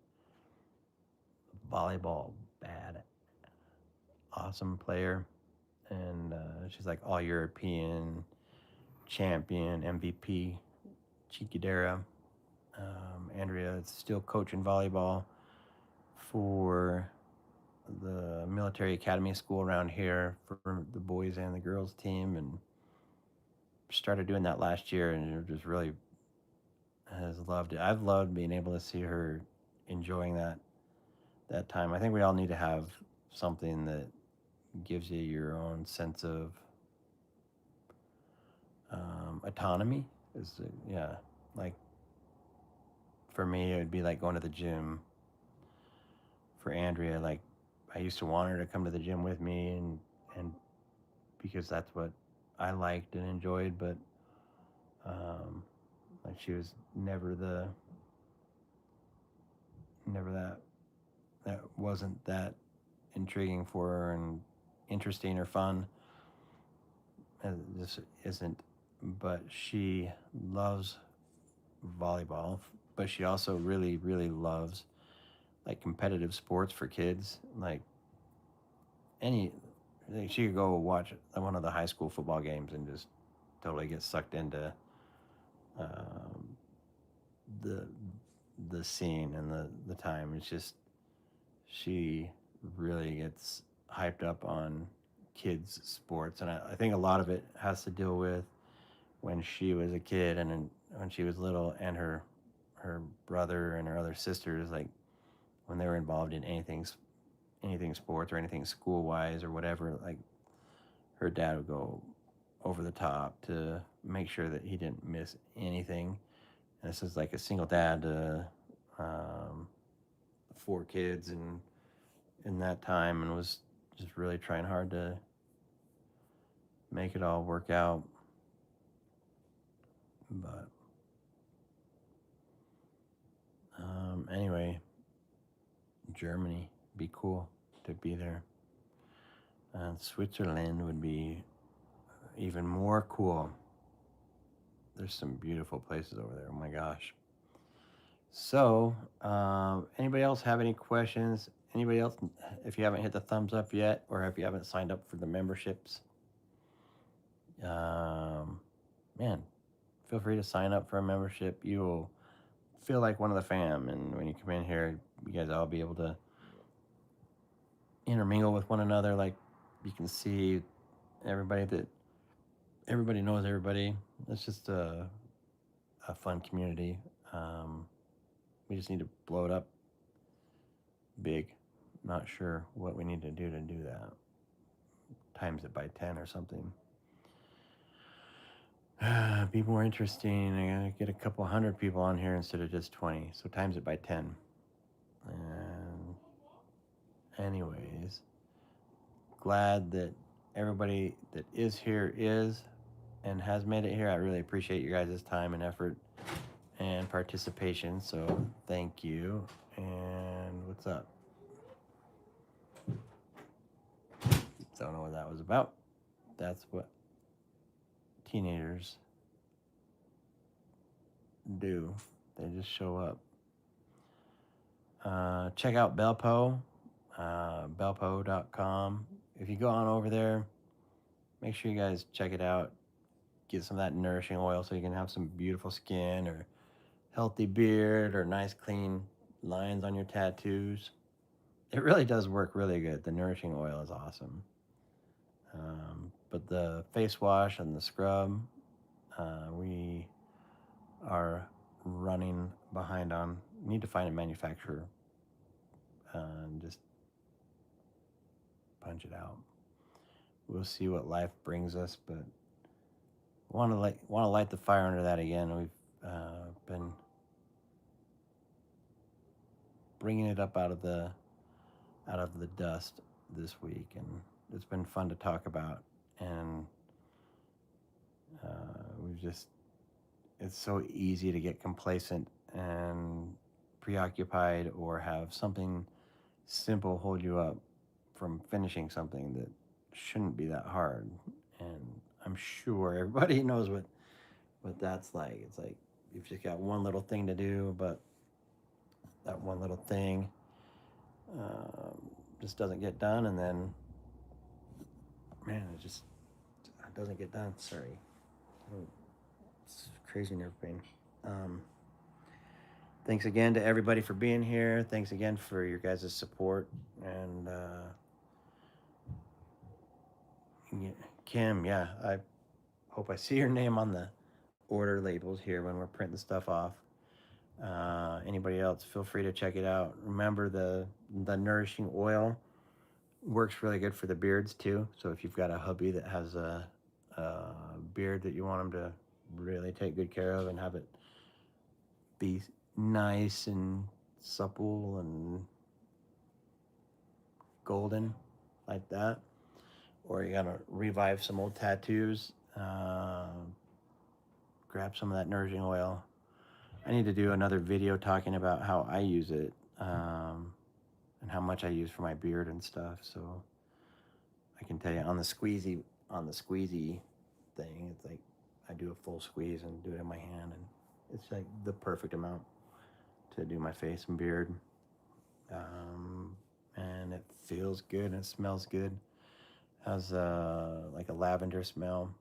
volleyball bad, awesome player, and she's like all European champion, MVP, Chiquidera. Andrea is still coaching volleyball for the military academy school around here for the boys and the girls team, and started doing that last year, and just really has loved it. I've loved being able to see her enjoying that time. I think we all need to have something that gives you your own sense of autonomy. Yeah, like for me, it would be like going to the gym. For Andrea, like I used to want her to come to the gym with me, and because that's what I liked and enjoyed, but like she was never that wasn't that intriguing for her and interesting or fun. This isn't, but she loves volleyball, but she also really, really loves like competitive sports for kids. Like she could go watch one of the high school football games and just totally get sucked into the scene and the time. It's just she really gets hyped up on kids sports, and I think a lot of it has to deal with when she was a kid and when she was little, and her brother and her other sisters, like when they were involved in anything sports or anything school wise or whatever, like her dad would go over the top to make sure that he didn't miss anything. And this is like a single dad to 4 kids and in that time, and was just really trying hard to make it all work out. But anyway, Germany, be cool to be there. Switzerland would be even more cool. There's some beautiful places over there. Oh my gosh. So, anybody else have any questions? Anybody else, if you haven't hit the thumbs up yet, or if you haven't signed up for the memberships, man, feel free to sign up for a membership. You will feel like one of the fam, and when you come in here, you guys all be able to intermingle with one another. Like you can see everybody knows everybody. It's just a fun community. We just need to blow it up big. Not sure what we need to do that. Times it by 10 or something. Be more interesting. I gotta get a couple hundred people on here instead of just 20. So times it by 10. And anyways, glad that everybody that is here is and has made it here. I really appreciate you guys' time and effort and participation. So thank you. And what's up? Don't know what that was about. That's what teenagers do. They just show up. Check out Belpo, belpo.com. If you go on over there, make sure you guys check it out. Get some of that nourishing oil so you can have some beautiful skin or healthy beard or nice clean lines on your tattoos. It really does work really good. The nourishing oil is awesome. But the face wash and the scrub, we are running behind on. Need to find a manufacturer and just punch it out. We'll see what life brings us, but want to light the fire under that again. We've been bringing it up out of the dust this week, and it's been fun to talk about. And it's so easy to get complacent and preoccupied or have something simple hold you up from finishing something that shouldn't be that hard. And I'm sure everybody knows what that's like. It's like you've just got one little thing to do, but that one little thing just doesn't get done, and then man, it just doesn't get done. Sorry. It's crazy nerve pain. Thanks again to everybody for being here. Thanks again for your guys' support. And Kim, yeah, I hope I see your name on the order labels here when we're printing stuff off. Anybody else, feel free to check it out. Remember, the nourishing oil works really good for the beards too. So if you've got a hubby that has a beard that you want him to really take good care of and have it be nice and supple and golden like that, or you gotta revive some old tattoos, grab some of that nourishing oil. I need to do another video talking about how I use it, and how much I use for my beard and stuff. So I can tell you on the squeezy thing, it's like I do a full squeeze and do it in my hand, and it's like the perfect amount to do my face and beard. And it feels good and it smells good. Has like a lavender smell,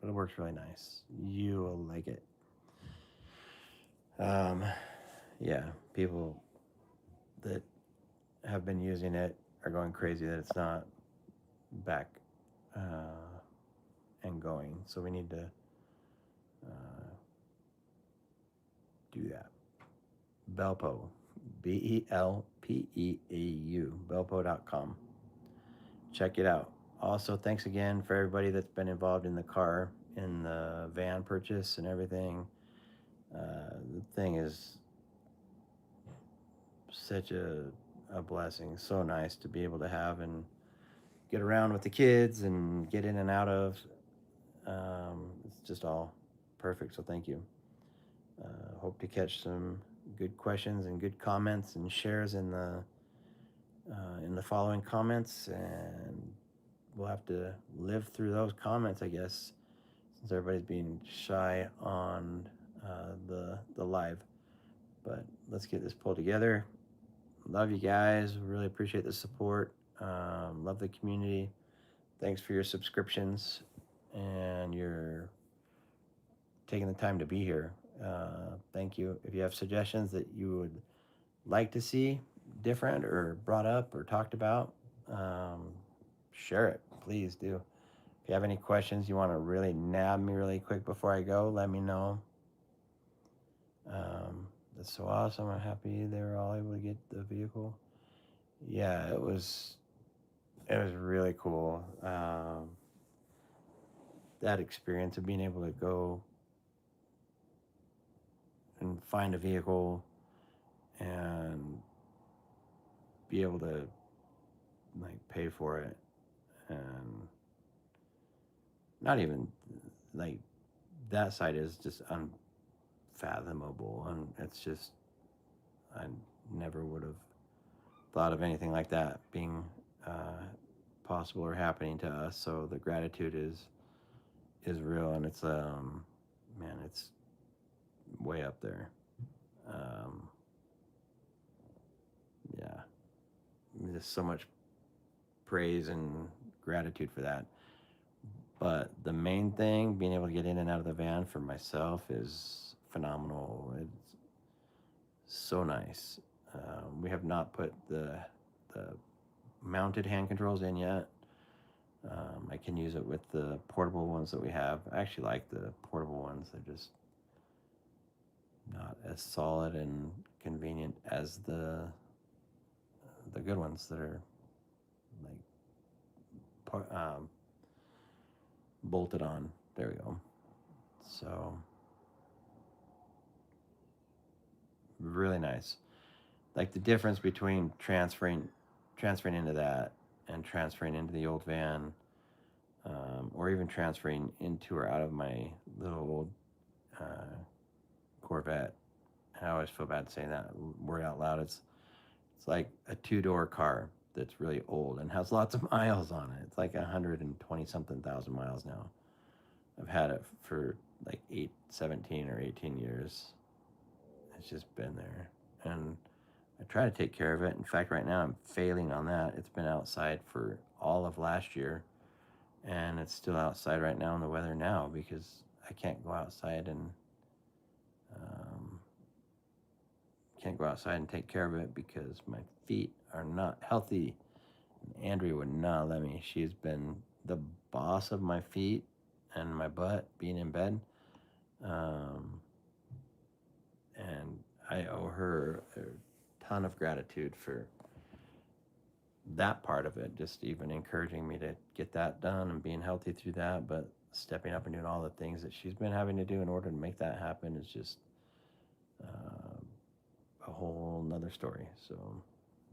but it works really nice. You will like it. Yeah, people that have been using it are going crazy that it's not back and going. So we need to do that. Belpo, Belpeeu, belpo.com. Check it out. Also, thanks again for everybody that's been involved in the car, in the van purchase and everything. The thing is such a blessing. So nice to be able to have and get around with the kids and get in and out of. It's just all perfect. So thank you. Hope to catch some good questions and good comments and shares in the following comments, and we'll have to live through those comments, I guess, since everybody's being shy on the live. But let's get this pulled together. Love you guys. Really appreciate the support. Love the community. Thanks for your subscriptions and your taking the time to be here. Thank you. If you have suggestions that you would like to see different or brought up or talked about, share it. Please do. If you have any questions you want to really nab me really quick before I go, let me know. That's so awesome. I'm happy they were all able to get the vehicle. Yeah, it was really cool. That experience of being able to go and find a vehicle and be able to like pay for it, and not even like that side is just unfathomable, and it's just I never would have thought of anything like that being possible are happening to us. So the gratitude is real, and it's man, it's way up there. Um, yeah, there's so much praise and gratitude for that. But the main thing, being able to get in and out of the van for myself, is phenomenal. It's so nice. We have not put the mounted hand controls in yet. I can use it with the portable ones that we have. I actually like the portable ones. They're just not as solid and convenient as the good ones that are like bolted on. There we go. So really nice. Like the difference between transferring into that and transferring into the old van, or even transferring into or out of my little old Corvette. I always feel bad saying that word out loud. It's like a 2-door car that's really old and has lots of miles on it. It's like 120 something thousand miles now. I've had it for like 17 or 18 years. It's just been there. And I try to take care of it. In fact, right now I'm failing on that. It's been outside for all of last year, and it's still outside right now in the weather now because I can't go outside and take care of it because my feet are not healthy. Andrea would not let me. She's been the boss of my feet and my butt being in bed. And I owe her a ton of gratitude for that part of it, just even encouraging me to get that done and being healthy through that, but stepping up and doing all the things that she's been having to do in order to make that happen is just a whole nother story. So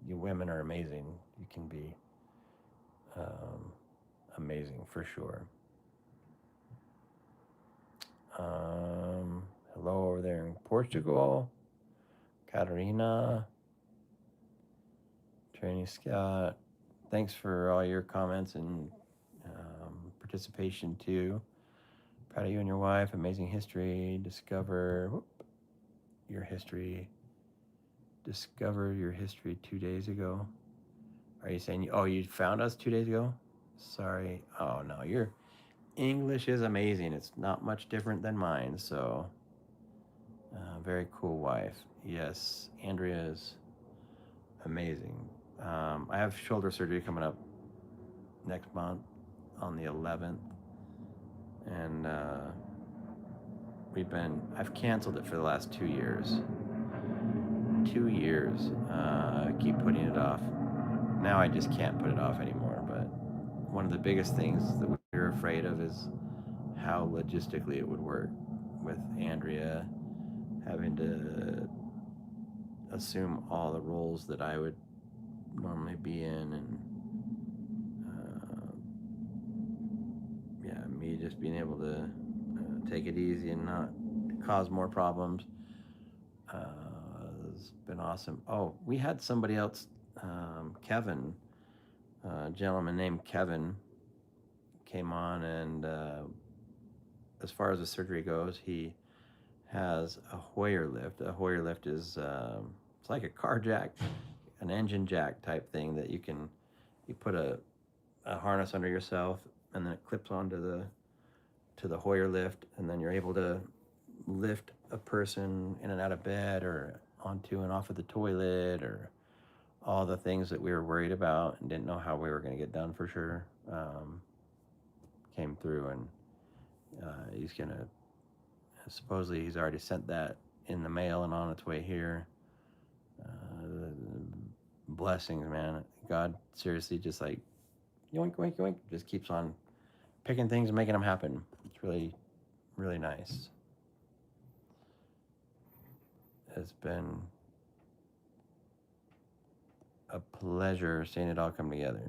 you women are amazing. You can be amazing for sure. Hello over there in Portugal, Katarina, Training Scott. Thanks for all your comments and participation too. Proud of you and your wife. Amazing history. Discover your history 2 days ago. Are you saying you found us 2 days ago? Sorry. Oh no, your English is amazing. It's not much different than mine. So very cool wife. Yes, Andrea is amazing. I have shoulder surgery coming up next month on the 11th, and I've canceled it for the last 2 years. 2 years. I keep putting it off. Now I just can't put it off anymore. But one of the biggest things that we're afraid of is how logistically it would work with Andrea having to assume all the roles that I would normally be in, and me just being able to take it easy and not cause more problems. It's been awesome. Oh, we had somebody else, Kevin, a gentleman named Kevin, came on, and as far as the surgery goes, he has a Hoyer lift. A Hoyer lift is it's like a car jack, an engine jack type thing that you put a harness under yourself, and then it clips onto the Hoyer lift, and then you're able to lift a person in and out of bed or onto and off of the toilet, or all the things that we were worried about and didn't know how we were going to get done for sure came through, and he's going to supposedly he's already sent that in the mail and on its way here. Blessings, man. God seriously just like yoink, yoink, yoink, just keeps on picking things and making them happen. It's really, really nice. It's been a pleasure seeing it all come together.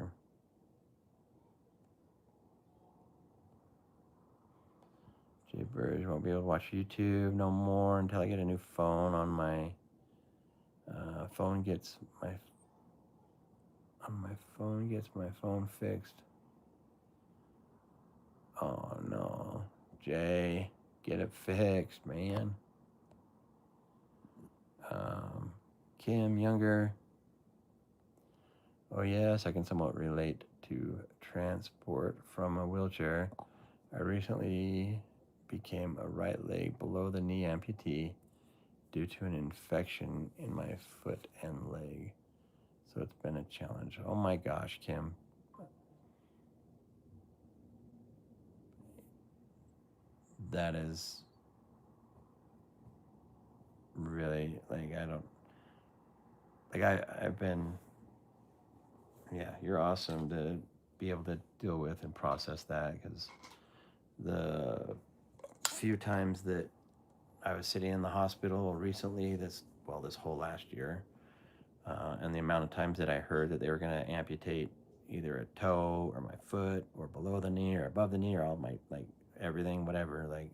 Jeepers, won't be able to watch YouTube no more until I get a new phone. On my phone gets my on my phone, gets my phone fixed. Oh no, Jay, get it fixed, man. Kim, younger. Oh yes, I can somewhat relate to transport from a wheelchair. I recently became a right leg below the knee amputee due to an infection in my foot and leg. So it's been a challenge. Oh my gosh, Kim. That is really I've been, yeah, you're awesome to be able to deal with and process that, because the few times that I was sitting in the hospital recently, this whole last year, and the amount of times that I heard that they were going to amputate either a toe or my foot or below the knee or above the knee or all my, like, everything, whatever, like,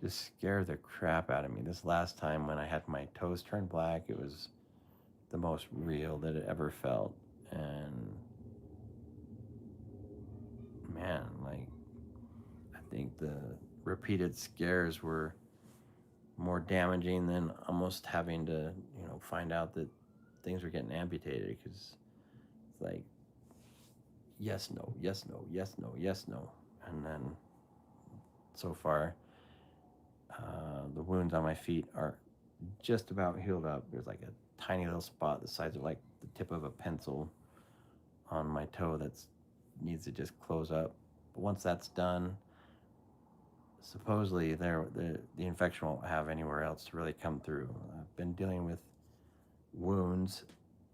just scared the crap out of me. This last time when I had my toes turned black, it was the most real that it ever felt. And man, like, I think the repeated scares were more damaging than almost having to, find out that things were getting amputated, because it's like, yes, no, yes, no, yes, no, yes, no. And then so far, the wounds on my feet are just about healed up. There's like a tiny little spot the size of like the tip of a pencil on my toe that's needs to just close up. But once that's done, supposedly the infection won't have anywhere else to really come through. I've been dealing with wounds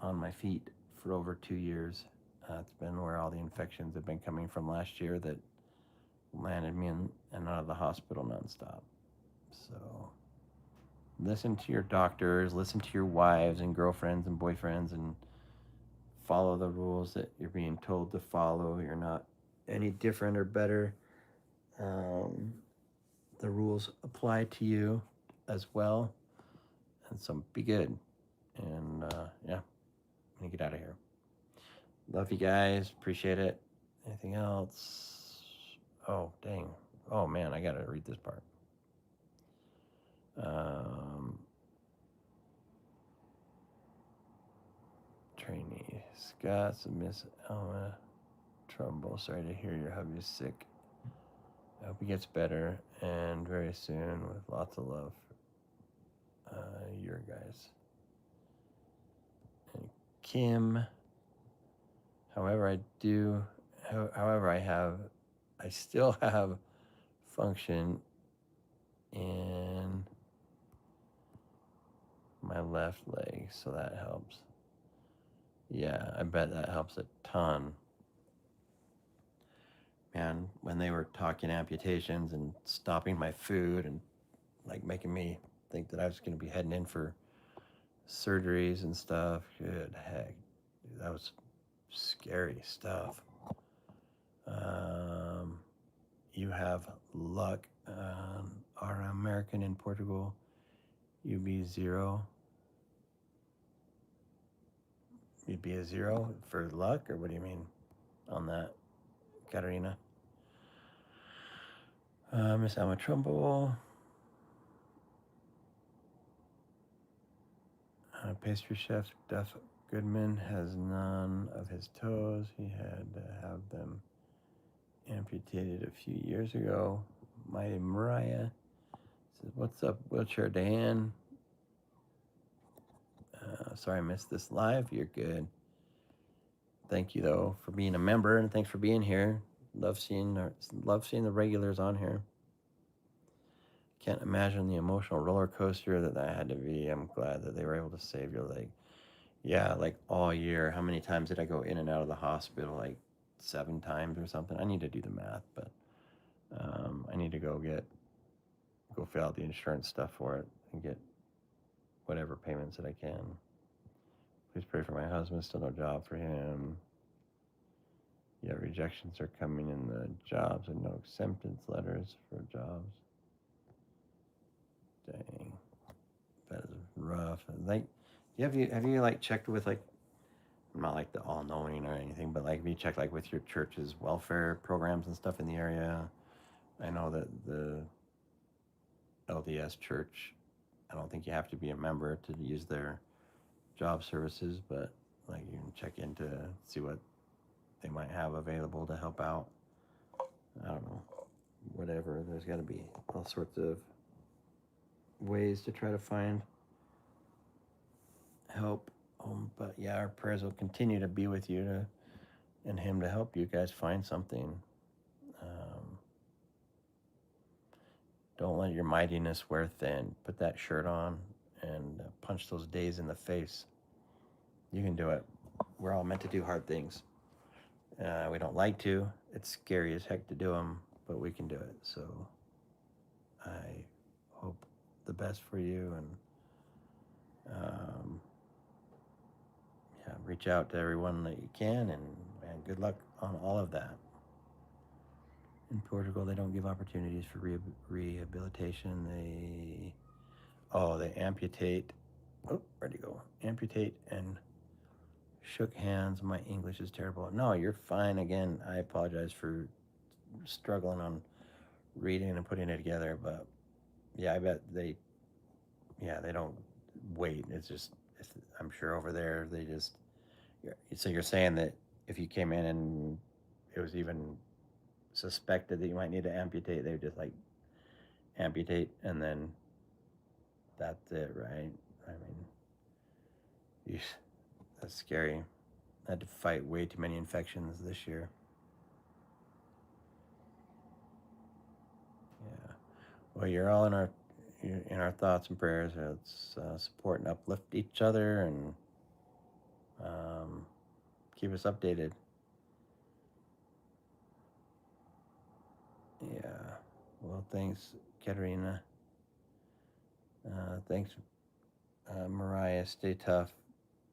on my feet for over 2 years. It's been where all the infections have been coming from last year that landed me in and out of the hospital nonstop. So listen to your doctors, listen to your wives and girlfriends and boyfriends, and follow the rules that you're being told to follow. You're not any different or better. The rules apply to you as well. And so be good. And yeah, I'm going to get out of here. Love you guys. Appreciate it. Anything else? Oh, dang. Oh, man, I got to read this part. Trainee Scott, Miss Elma Trumbull. Sorry to hear your hubby's sick. I hope he gets better and very soon, with lots of love. Your guys. And Kim. However, I still have function in my left leg, so that helps. Yeah, I bet that helps a ton. Man, when they were talking amputations and stopping my food and like making me think that I was going to be heading in for surgeries and stuff, good heck, dude, that was scary stuff. You have luck. Our American in Portugal, UB0. You'd be a 0 for luck, or what do you mean on that, Katarina? Miss Alma Trumbull. Pastry chef Duff Goodman has none of his toes. He had to have them amputated a few years ago. Mighty Mariah says, "What's up, wheelchair Dan? Sorry I missed this live. You're good. Thank you though for being a member, and thanks for being here. Love seeing the regulars on here. Can't imagine the emotional roller coaster that had to be. I'm glad that they were able to save your leg." Yeah, like all year. How many times did I go in and out of the hospital? Like 7 times or something. I need to do the math, but I need to go fill out the insurance stuff for it and get whatever payments that I can. Please pray for my husband. Still no job for him. Yeah, rejections are coming in the jobs and no acceptance letters for jobs. Dang, that is rough. Like, have you like checked with like I'm not like the all-knowing or anything, but like if you check like with your church's welfare programs and stuff in the area, I know that the LDS church, I don't think you have to be a member to use their job services, but like you can check into see what they might have available to help out. I don't know, whatever. There's got to be all sorts of ways to try to find help. But yeah, our prayers will continue to be with you and him to help you guys find something. Don't let your mightiness wear thin. Put that shirt on and punch those days in the face. You can do it. We're all meant to do hard things. We don't like to. It's scary as heck to do them, but we can do it. So I hope the best for you, and yeah, reach out to everyone that you can, and good luck on all of that. In Portugal, they don't give opportunities for rehabilitation. They amputate. Oh, where'd you go? Amputate and shook hands. My English is terrible. No, you're fine. Again, I apologize for struggling on reading and putting it together, but yeah, I bet they don't wait. I'm sure over there they just. So you're saying that if you came in and it was even suspected that you might need to amputate, they would just like amputate and then that's it, right? I mean, that's scary. I had to fight way too many infections this year. Yeah. Well, you're all in our thoughts and prayers. Let's support and uplift each other, and keep us updated. Yeah. Well, thanks, Katerina. Thanks, Mariah. Stay tough.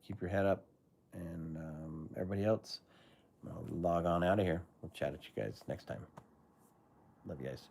Keep your head up. And everybody else, I'll log on out of here. We'll chat at you guys next time. Love you guys.